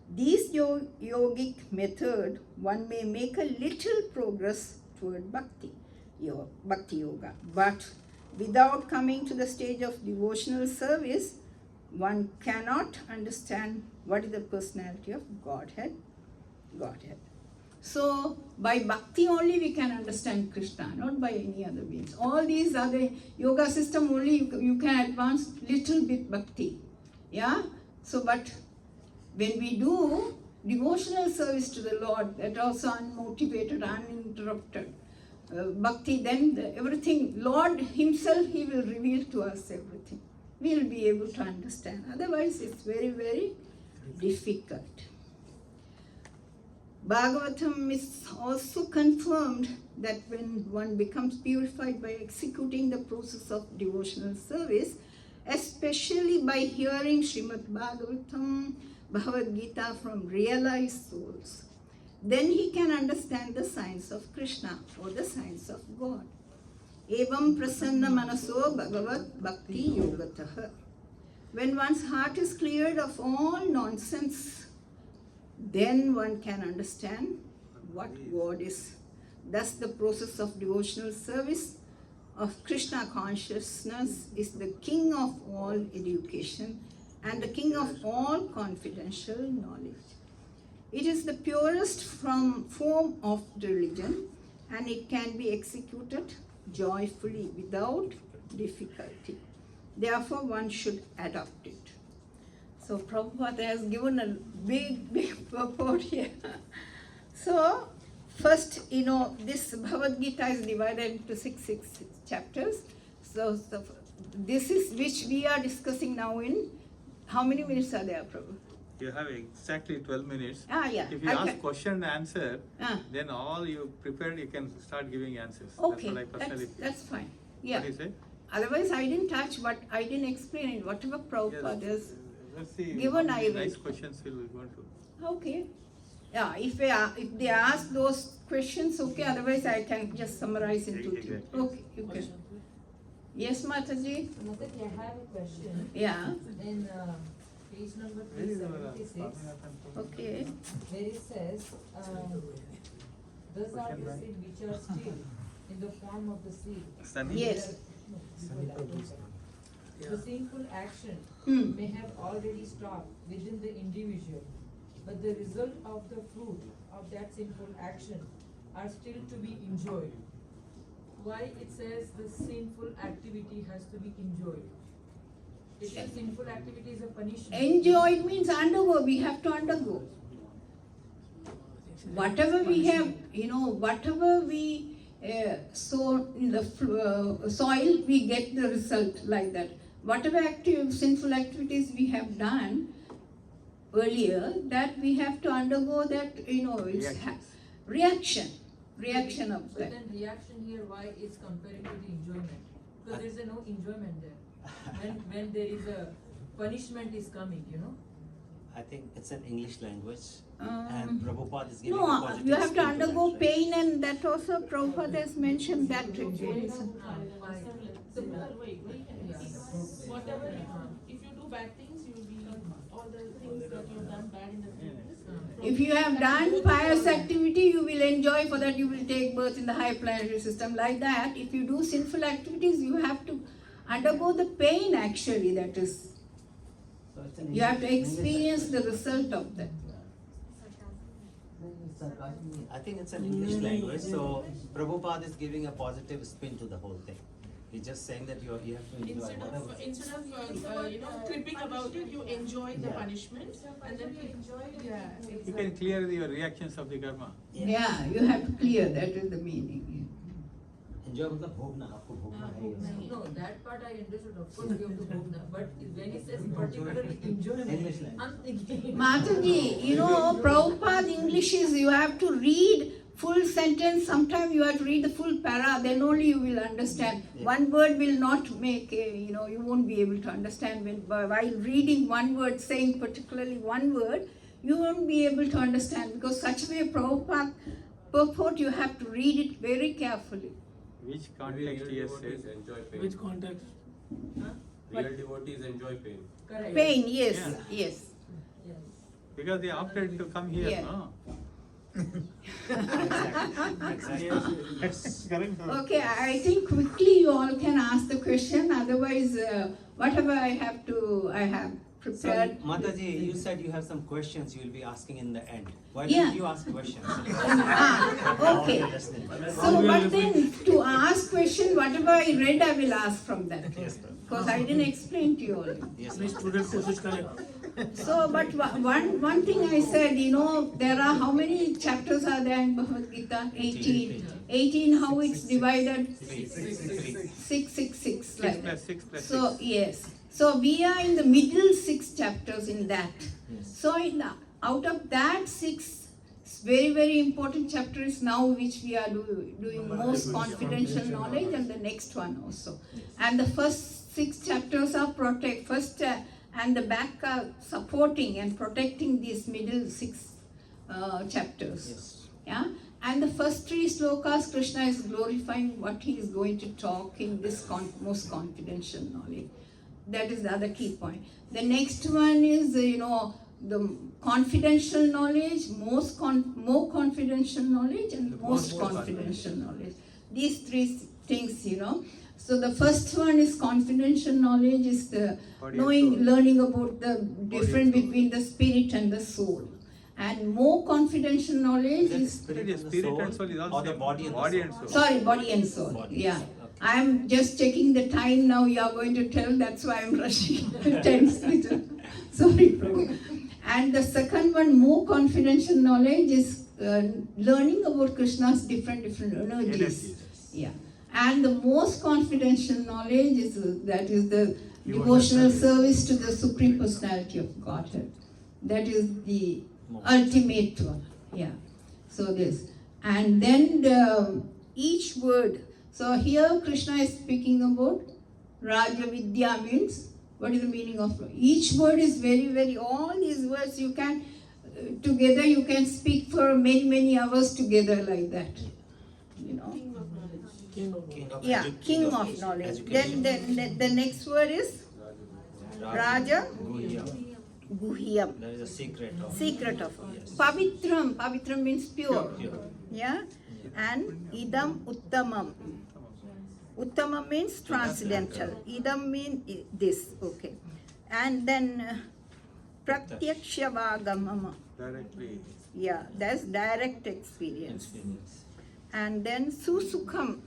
Speaker 1: this yogic method, one may make a little progress toward bhakti yoga. But without coming to the stage of devotional service, one cannot understand what is the personality of Godhead. So, by bhakti only we can understand Krishna, not by any other means. All these other yoga system only you can advance little bit bhakti. Yeah? So, but when we do devotional service to the Lord, that also unmotivated, uninterrupted bhakti, then everything, Lord Himself, He will reveal to us everything. We will be able to understand. Otherwise, it's very, very difficult. Bhagavatam is also confirmed that when one becomes purified by executing the process of devotional service, especially by hearing Srimad Bhagavatam, Bhagavad Gita from realized souls, then he can understand the science of Krishna or the science of God. Evam prasanna manaso bhagavat bhakti yogataha. When one's heart is cleared of all nonsense, then one can understand what God is. Thus, the process of devotional service of Krishna consciousness is the king of all education and the king of all confidential knowledge. It is the purest form of religion, and it can be executed joyfully without difficulty. Therefore, one should adopt it. So Prabhupada has given a big purport here. So, first, this Bhagavad Gita is divided into six chapters. So this is which we are discussing now in, how many minutes are there, Prabhu?
Speaker 2: You have exactly 12 minutes.
Speaker 1: Yeah.
Speaker 2: If you ask question and answer, then all you prepared, you can start giving answers.
Speaker 1: Okay,
Speaker 2: that's what I personally feel.
Speaker 1: that's fine. Yeah.
Speaker 2: What do you say?
Speaker 1: Otherwise, I didn't touch, but I didn't explain it. Whatever Prabhupada has
Speaker 2: Let's see.
Speaker 1: given,
Speaker 2: how
Speaker 1: I
Speaker 2: many
Speaker 1: will.
Speaker 2: nice questions we'll go to.
Speaker 1: Okay. Yeah, if they ask those questions, okay. Otherwise, I can just summarize in 2 things.
Speaker 2: Exactly.
Speaker 1: Okay, you can. Yes, Mataji?
Speaker 7: Mataji, I have a question.
Speaker 1: Yeah.
Speaker 7: In page number 376,
Speaker 1: Okay.
Speaker 7: where it says, those are the seed which are still in the form of the seed.
Speaker 2: Sunny?
Speaker 1: Yes.
Speaker 7: The sinful action
Speaker 1: Hmm.
Speaker 7: may have already stopped within the individual, but the result of the fruit of that sinful action are still to be enjoyed. Why it says the sinful activity has to be enjoyed? It says sinful activity is a punishment.
Speaker 1: Enjoy means undergo. We have to undergo. Whatever we have, whatever we sow in the soil, we get the result like that. Whatever sinful activities we have done earlier, that we have to undergo that, it's reaction of
Speaker 7: But
Speaker 1: that.
Speaker 7: then reaction here, why is comparing to the enjoyment? Because there is no enjoyment there. When there is a punishment is coming,
Speaker 6: I think it's an English language,
Speaker 1: Um,
Speaker 6: and Prabhupada is giving a
Speaker 1: No,
Speaker 6: positive
Speaker 1: you have to
Speaker 6: spin
Speaker 1: undergo
Speaker 6: that, right?
Speaker 1: pain, and that also Prabhupada has mentioned that.
Speaker 5: Similar way, whatever, if you do bad things, you will be, all the things that you've done bad in the previous.
Speaker 1: If you have done pious activity, you will enjoy, for that you will take birth in the high planetary system. Like that, if you do sinful activities, you have to undergo the pain actually, that is.
Speaker 6: So it's an
Speaker 1: You have to
Speaker 6: English
Speaker 1: experience the
Speaker 6: language.
Speaker 1: result of that.
Speaker 6: I think it's an English language, so Prabhupada is giving a positive spin to the whole thing. He's just saying that you have to enjoy whatever.
Speaker 5: Instead of cribbing about it, you enjoy the punishment, and then you enjoy,
Speaker 2: You can clear your reactions of the karma.
Speaker 1: Yeah, you have to clear, that is the meaning.
Speaker 6: Enjoy मतलब भोगना, आपको भोगना है ये सब.
Speaker 7: No, that part I understood, of course you have to go now, but when it says particularly enjoyment,
Speaker 6: English language.
Speaker 7: I'm thinking.
Speaker 1: Mataji, Prabhupada English is, you have to read full sentence, sometimes you have to read the full para, then only you will understand.
Speaker 6: Yeah.
Speaker 1: One word will not make, you won't be able to understand. While reading one word, saying particularly one word, you won't be able to understand, because such a way Prabhupada purport, you have to read it very carefully.
Speaker 2: Which context he has said?
Speaker 3: Enjoy pain.
Speaker 4: Which context?
Speaker 3: Real devotees enjoy pain.
Speaker 7: Correct.
Speaker 1: Pain, yes,
Speaker 2: Yeah.
Speaker 1: yes.
Speaker 7: Yes.
Speaker 2: Because they opted to come here,
Speaker 1: Yeah.
Speaker 2: no?
Speaker 6: Exactly.
Speaker 2: That's correct.
Speaker 1: Okay, I think quickly you all can ask the question, otherwise whatever I have
Speaker 6: So,
Speaker 1: prepared.
Speaker 6: Mataji, you said you have some questions you will be asking in the end. Why
Speaker 1: Yeah.
Speaker 6: don't you ask questions?
Speaker 1: Okay.
Speaker 6: Listening.
Speaker 1: So, but then to ask question, whatever I read, I will ask from that.
Speaker 6: Yes, ma'am.
Speaker 1: Because I didn't explain to you all.
Speaker 6: Yes,
Speaker 4: अपने
Speaker 6: ma'am.
Speaker 4: Student कोशिश करें.
Speaker 1: So, but one thing I said, there are, how many chapters are there in Bhagavad Gita? 18. 18, how it's divided? 666. Like that.
Speaker 2: 6 plus 6.
Speaker 1: So, yes. So, we are in the middle 6 chapters in that.
Speaker 6: Yes.
Speaker 1: So, out of that 6, very, very important chapter is now which we are doing most confidential knowledge, and the next one also. And the first 6 chapters are and the back are supporting and protecting these middle 6 chapters.
Speaker 6: Yes.
Speaker 1: Yeah, and the first 3 slokas, Krishna is glorifying what he is going to talk in this most confidential knowledge. That is the other key point. The next one is, the confidential knowledge, more confidential knowledge, and most confidential knowledge. These 3 things, So the first one is confidential knowledge, is the learning about the difference between the spirit and the soul. And more confidential knowledge
Speaker 6: Is it
Speaker 1: is,
Speaker 6: spirit and the
Speaker 2: Spirit
Speaker 6: soul,
Speaker 2: and soul is also
Speaker 6: or the body and the soul?
Speaker 1: sorry, body and soul.
Speaker 6: Body.
Speaker 1: Yeah.
Speaker 6: Okay.
Speaker 1: I am just checking the time now, you are going to tell, that's why I am rushing. 10 minutes. Sorry, Prabhu. And the second one, more confidential knowledge, is learning about Krishna's different energies.
Speaker 2: Energies.
Speaker 1: Yeah. And the most confidential knowledge is that is the devotional service to the Supreme Personality of Godhead. That is the ultimate one. Yeah. So this. And then each word. So here Krishna is speaking about Raja Vidya, means what is the meaning of each word is very, very, all these words you can together you can speak for many, many hours together like that.
Speaker 4: King of
Speaker 6: King of
Speaker 1: Yeah, king of
Speaker 6: education.
Speaker 1: knowledge.
Speaker 6: Education.
Speaker 1: Then the next word is Raja
Speaker 6: Guhya.
Speaker 1: Guhyam.
Speaker 6: There is a secret of.
Speaker 1: Secret of.
Speaker 6: Yes.
Speaker 1: Pavitram means pure.
Speaker 6: Pure.
Speaker 1: Yeah. And idam uttamam. Uttamam means transcendental. Idam means this. Okay. And then pratyakshavāgamam.
Speaker 2: Directly.
Speaker 1: Yeah, that's direct experience.
Speaker 6: Experience.
Speaker 1: And then susukham.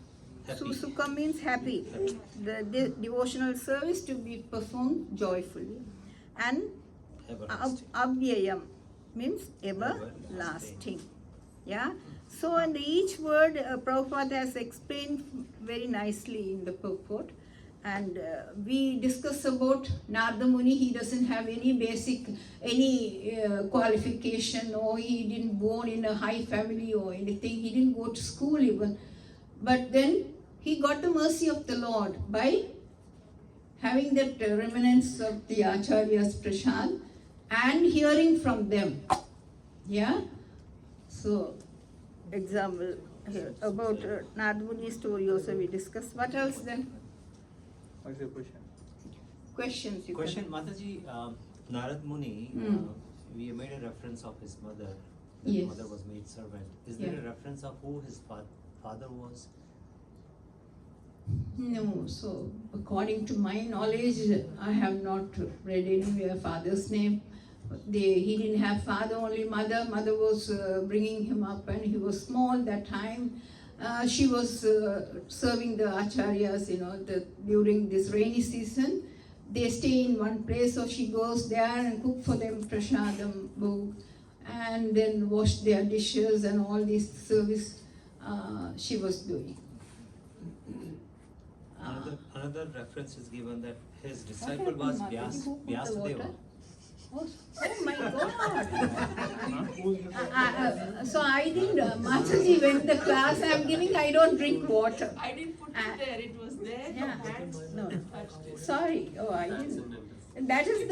Speaker 6: Happy.
Speaker 1: Susukham means happy.
Speaker 6: Happy.
Speaker 1: The devotional service to be performed joyfully. And
Speaker 6: Everlasting.
Speaker 1: avyayam means everlasting. Yeah. So, and each word Prabhupada has explained very nicely in the purport. And we discuss about Narada Muni. He doesn't have any basic, any qualification, or he didn't born in a high family or anything. He didn't go to school even. But then he got the mercy of the Lord by having that remnants of the Acharya's prasad and hearing from them. Yeah. So, example here about Narada Muni's story also we discussed. What else then?
Speaker 2: What's your question?
Speaker 1: Questions you
Speaker 6: Question,
Speaker 1: can.
Speaker 6: Mataji, Narad Muni, we made a reference of his mother. His
Speaker 1: Yes.
Speaker 6: mother was maid servant. Is there
Speaker 1: Yeah.
Speaker 6: a reference of who his father was?
Speaker 1: No, so according to my knowledge, I have not read anywhere father's name. He didn't have father, only mother. Mother was bringing him up and he was small that time. She was serving the acharyas, during this rainy season. They stay in one place, so she goes there and cook for them prasadam, bhog, and then wash their dishes and all this service she was doing.
Speaker 6: Another reference is given that his disciple was Vyasadeva.
Speaker 1: Oh my God! So I didn't, Mataji, when the class I'm giving, I don't drink water.
Speaker 5: I didn't put it there, it was there,
Speaker 1: Yeah.
Speaker 5: your hands
Speaker 1: No.
Speaker 5: touched it.
Speaker 1: Sorry, oh I didn't. That is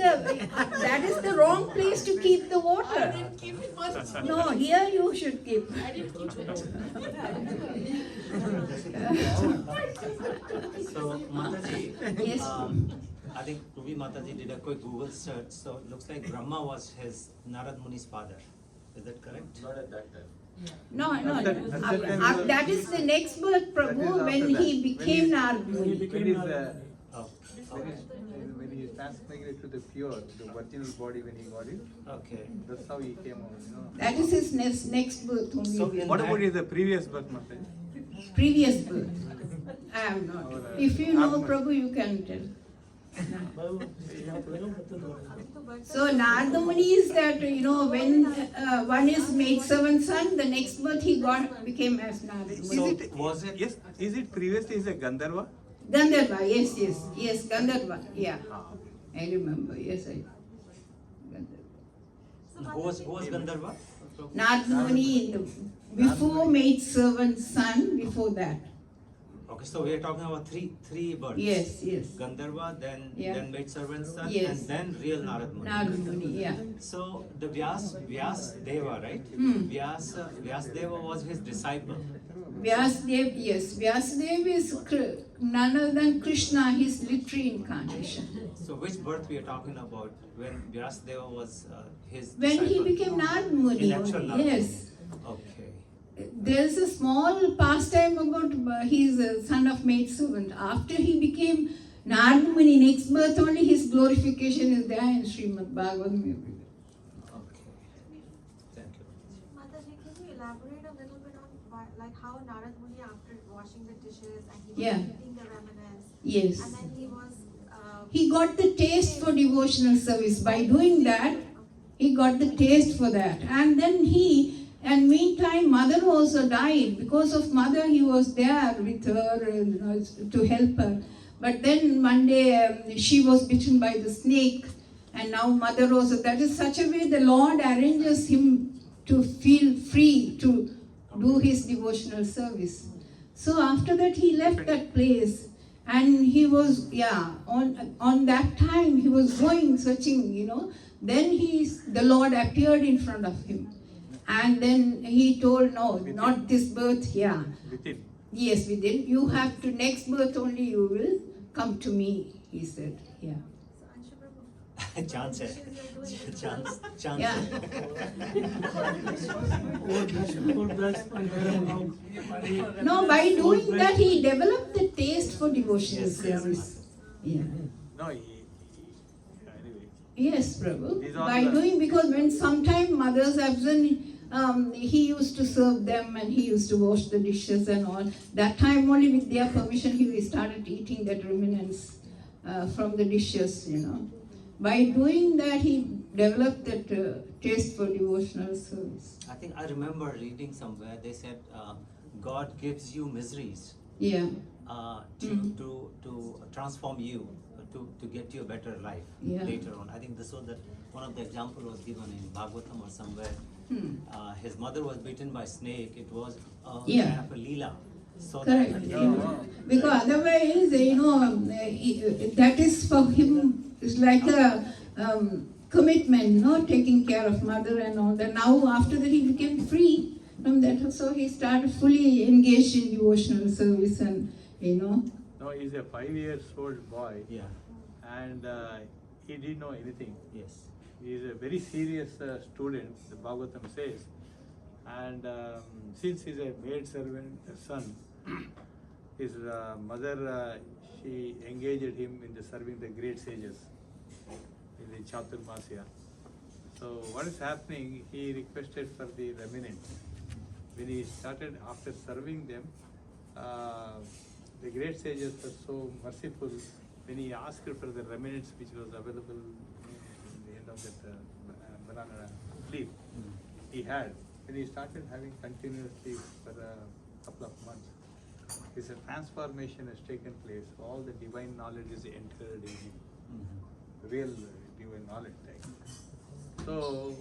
Speaker 1: the wrong place to keep the
Speaker 5: I
Speaker 1: water.
Speaker 5: didn't keep it much.
Speaker 1: No, here you should keep.
Speaker 5: I didn't keep it.
Speaker 6: So Mataji,
Speaker 1: Yes.
Speaker 6: I think Ruby Mataji did a quick Google search. So it looks like Brahma was his Narad Muni's father. Is that correct?
Speaker 3: Not at that time.
Speaker 1: No.
Speaker 2: That-
Speaker 1: That is the next birth, Prabhu, when he became Narad Muni.
Speaker 2: When is
Speaker 6: Oh,
Speaker 2: when he transmigrated to the pure, the virginal body when he got it,
Speaker 6: okay.
Speaker 2: that's how he came out,
Speaker 1: That is his next birth
Speaker 6: So
Speaker 1: only.
Speaker 6: in
Speaker 2: What
Speaker 6: that-
Speaker 2: about the previous birth, Mataji?
Speaker 1: Previous birth. I am not. If you know Prabhu, you can tell. So Narada Muni is that, when one is maidservant son, the next birth he became as Narada
Speaker 6: So
Speaker 1: Muni.
Speaker 6: was it?
Speaker 2: Yes, is it previously is a Gandharva?
Speaker 1: Gandharva, yes, Gandharva, yeah. I remember, yes, Gandharva.
Speaker 6: Who was Gandharva?
Speaker 1: Narada Muni, before maidservant son, before that.
Speaker 6: Okay, so we are talking about three births.
Speaker 1: Yes.
Speaker 6: Gandharva, then
Speaker 1: Yeah.
Speaker 6: then maid servant son,
Speaker 1: Yes.
Speaker 6: and then real Narad Muni.
Speaker 1: Narada Muni, yeah.
Speaker 6: So the Vyas Deva, right? Vyas Deva was his disciple.
Speaker 1: Vyasadev, yes. Vyasadev is none other than Krishna, his literary incarnation.
Speaker 6: So which birth we are talking about when Vyas Deva was his
Speaker 1: When he
Speaker 6: disciple?
Speaker 1: became Narada Muni,
Speaker 6: In actual Narad
Speaker 1: yes.
Speaker 6: Okay.
Speaker 1: There's a small pastime about he's a son of maidservant. After he became Narada Muni, next birth only his glorification is there in Srimad Bhagavatam.
Speaker 6: Okay. Thank you.
Speaker 8: Mataji, can you elaborate a little bit on how Narad Muni, after washing the dishes and he was
Speaker 1: Yeah.
Speaker 8: eating the remnants,
Speaker 1: Yes.
Speaker 8: and then he was
Speaker 1: He got the taste for devotional service. By doing that, he got the taste for that. And then meantime, mother also died. Because of mother, he was there with her to help her. But then one day, she was bitten by the snake. And now mother also, that is such a way the Lord arranges him to feel free to do his devotional service. So after that, he left that place. And he was, on that time, he was going, searching, Then the Lord appeared in front of him. And then he told, no, not this birth,
Speaker 2: Within.
Speaker 1: Yes, within. You have to, next birth only you will come to me, he said,
Speaker 8: so Anshu Prabhu,
Speaker 6: chance hai. Chance.
Speaker 1: Yeah. No, by doing that he developed the taste for devotional service. Yeah.
Speaker 2: No, anyway.
Speaker 1: Yes, Prabhu.
Speaker 2: These are
Speaker 1: By
Speaker 2: the-
Speaker 1: doing, because when sometime mothers absent, he used to serve them and he used to wash the dishes and all. That time only with their permission he started eating that remnants from the dishes, you know. By doing that he developed that taste for devotional service.
Speaker 6: I think I remember reading somewhere they said God gives you miseries
Speaker 1: Yeah,
Speaker 6: to transform you, to get you a better life
Speaker 1: Yeah.
Speaker 6: later on. I think this was that one of the example was given in Bhagavatam or somewhere. His mother was bitten by a snake. It was
Speaker 1: Yeah.
Speaker 6: kind of a leela. So
Speaker 1: correct.
Speaker 6: that
Speaker 1: Because otherwise, you know, that is for him, it's like a commitment, no, taking care of mother and all that. Now, after that, he became free from that. So he started fully engaged in devotional service and, you know.
Speaker 2: No, he's a 5-year-old boy
Speaker 6: yeah,
Speaker 2: and he didn't know anything.
Speaker 6: yes.
Speaker 2: He is a very serious student, the Bhagavatam says. And since he's a maid servant son, his mother, she engaged him in the serving the great sages in the Chaturmasya. So what is happening, he requested for the remnants. When he started, after serving them, the great sages were so merciful. When he asked for the remnants which was available in the end of that banana leaf, he had. When he started having continuously for a couple of months, his transformation has taken place. All the divine knowledge is entered in him. Real divine knowledge. Like. So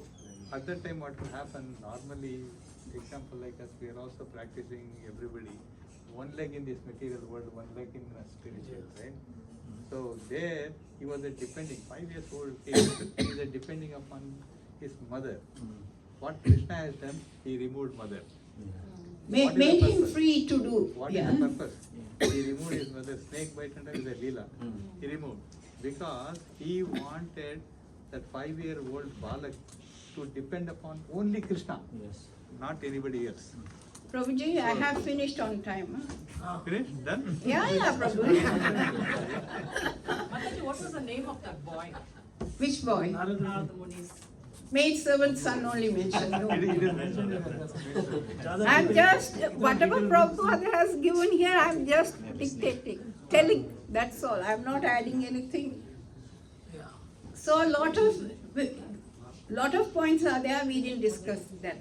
Speaker 2: at that time what will happen, normally, example like us, we are also practicing everybody, one leg in this material world, one leg in spiritual, right? So there he was a depending, 5-year-old kid, he was a depending upon his mother. What Krishna has done, he removed mother. What is the
Speaker 1: Made him
Speaker 2: purpose?
Speaker 1: free to do.
Speaker 2: What
Speaker 1: Yeah.
Speaker 2: is the purpose? He removed his mother, snake bite and is a lila. He removed. Because he wanted that 5-year-old Balak to depend upon only Krishna,
Speaker 6: Yes.
Speaker 2: not anybody else.
Speaker 1: Prabhuji, I have finished on time. Huh?
Speaker 2: Finished? Done?
Speaker 1: Yeah, Prabhu.
Speaker 5: Mataji, what was the name of that boy?
Speaker 1: Which boy?
Speaker 5: Narada Muni's.
Speaker 1: Maid servant son only mentioned. No.
Speaker 2: It is mentioned in the
Speaker 1: I'm just, whatever Prabhupada has given here, I'm just dictating, telling, that's all. I'm not adding anything. So a lot of points are there, we didn't discuss that.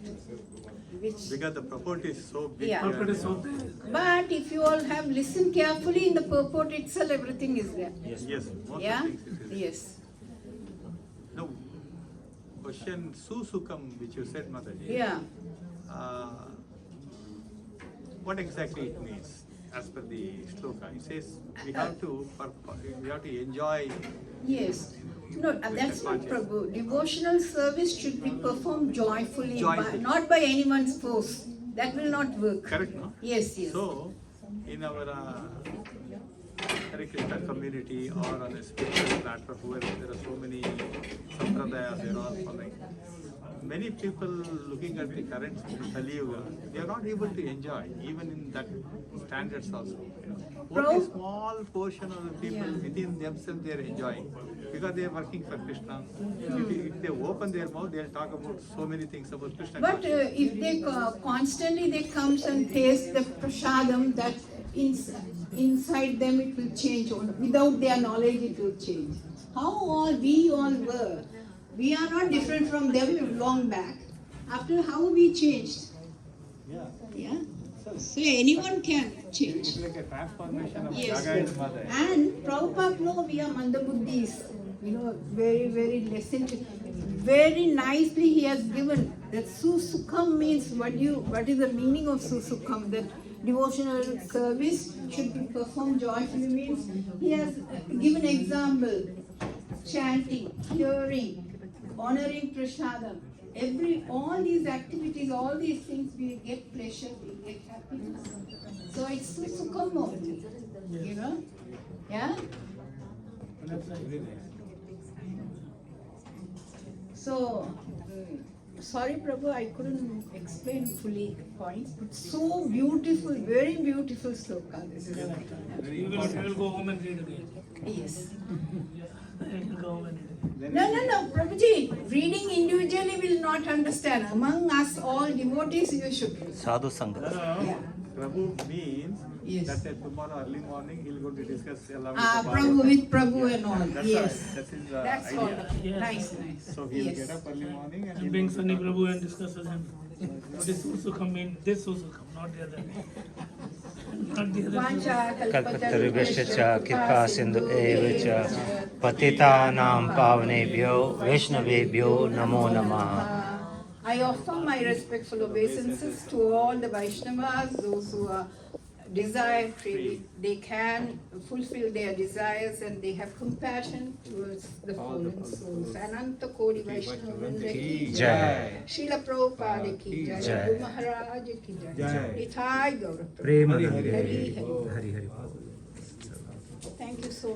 Speaker 1: Which,
Speaker 2: Because the purport is so big.
Speaker 1: Yeah.
Speaker 2: and-
Speaker 1: but if you all have listened carefully in the purport itself, everything is there.
Speaker 2: Yes, most
Speaker 1: Yeah?
Speaker 2: of things it is.
Speaker 1: Yes.
Speaker 2: No, question susukam which you said, Mataji.
Speaker 1: Yeah.
Speaker 2: What exactly it means as per the shloka? It says we have to enjoy.
Speaker 1: Yes. No, that's not Prabhu. Devotional service should be performed joyfully,
Speaker 2: Joyfully.
Speaker 1: not by anyone's force. That will not work.
Speaker 2: Correct, no?
Speaker 1: Yes, yes.
Speaker 2: So, in our Hare Krishna community or on a spiritual platform where there are so many sampradayas, they are all following. Many people looking at the current Kali Yuga, they are not able to enjoy, even in that standards also. You know. Only small portion of the people within themselves they are enjoying because they are working for Krishna. If they open their mouth, they will talk about so many things about Krishna.
Speaker 1: But if they constantly they comes and taste the prasadam, that inside them it will change. Without their knowledge, it will change. How we all were. We are not different from them long back. After how we changed.
Speaker 2: Yeah.
Speaker 1: Yeah. So anyone can change.
Speaker 2: It's like a transformation of
Speaker 1: Yes.
Speaker 2: Jaga and Mother.
Speaker 1: And Prabhupada, no, we are Mandabuddhis. You know, very, very lesson. Very nicely he has given that Susukham means what is the meaning of Susukham? That devotional service should be performed joyfully means he has given example. Chanting, hearing, honoring prasadam. All these activities, all these things, we get pleasure, we get happiness. So it's Susukham only, you know? Yeah? So, sorry Prabhu, I couldn't explain fully the point, but so beautiful, very beautiful sloka. This is
Speaker 4: You will go home and read again.
Speaker 1: yes.
Speaker 4: You will go home and read again.
Speaker 1: No, Prabhuji, reading individually will not understand. Among us all devotees, you should read.
Speaker 6: Sadhu Sangha.
Speaker 1: Yeah.
Speaker 2: Prabhu means
Speaker 1: Yes.
Speaker 2: that tomorrow early morning he'll go to discuss along
Speaker 1: Prabhu with Prabhu and all.
Speaker 2: That's
Speaker 1: Yes.
Speaker 2: That's his
Speaker 1: That's
Speaker 2: idea.
Speaker 1: wonderful.
Speaker 4: Yes.
Speaker 1: Nice.
Speaker 2: So he'll
Speaker 1: Yes.
Speaker 2: get up early morning and
Speaker 4: And bring Sunny Prabhu and discuss with him. This also come in, this also come, not the other. Not the other.
Speaker 1: Vancha
Speaker 6: कल्पतरुभ्यश्च कृपा सिंधु एव च पतितानां पावनेभ्यो वैष्णवेभ्यो नमो नमः.
Speaker 1: I offer my respectful obeisances to all the Vaishnavas, those who are desire free. They can fulfill their desires and they have compassion towards the fallen souls. Ananta Kodi Vaishnava Vrinda ki
Speaker 6: Jai.
Speaker 1: Srila Prabhupada ki jai.
Speaker 6: Jai.
Speaker 1: Guru Maharaj ki jai. Nitai Gaura Prabhu.
Speaker 6: Prem
Speaker 1: Hari
Speaker 6: Hari
Speaker 1: Hari.
Speaker 6: Hari.
Speaker 1: Thank you so much.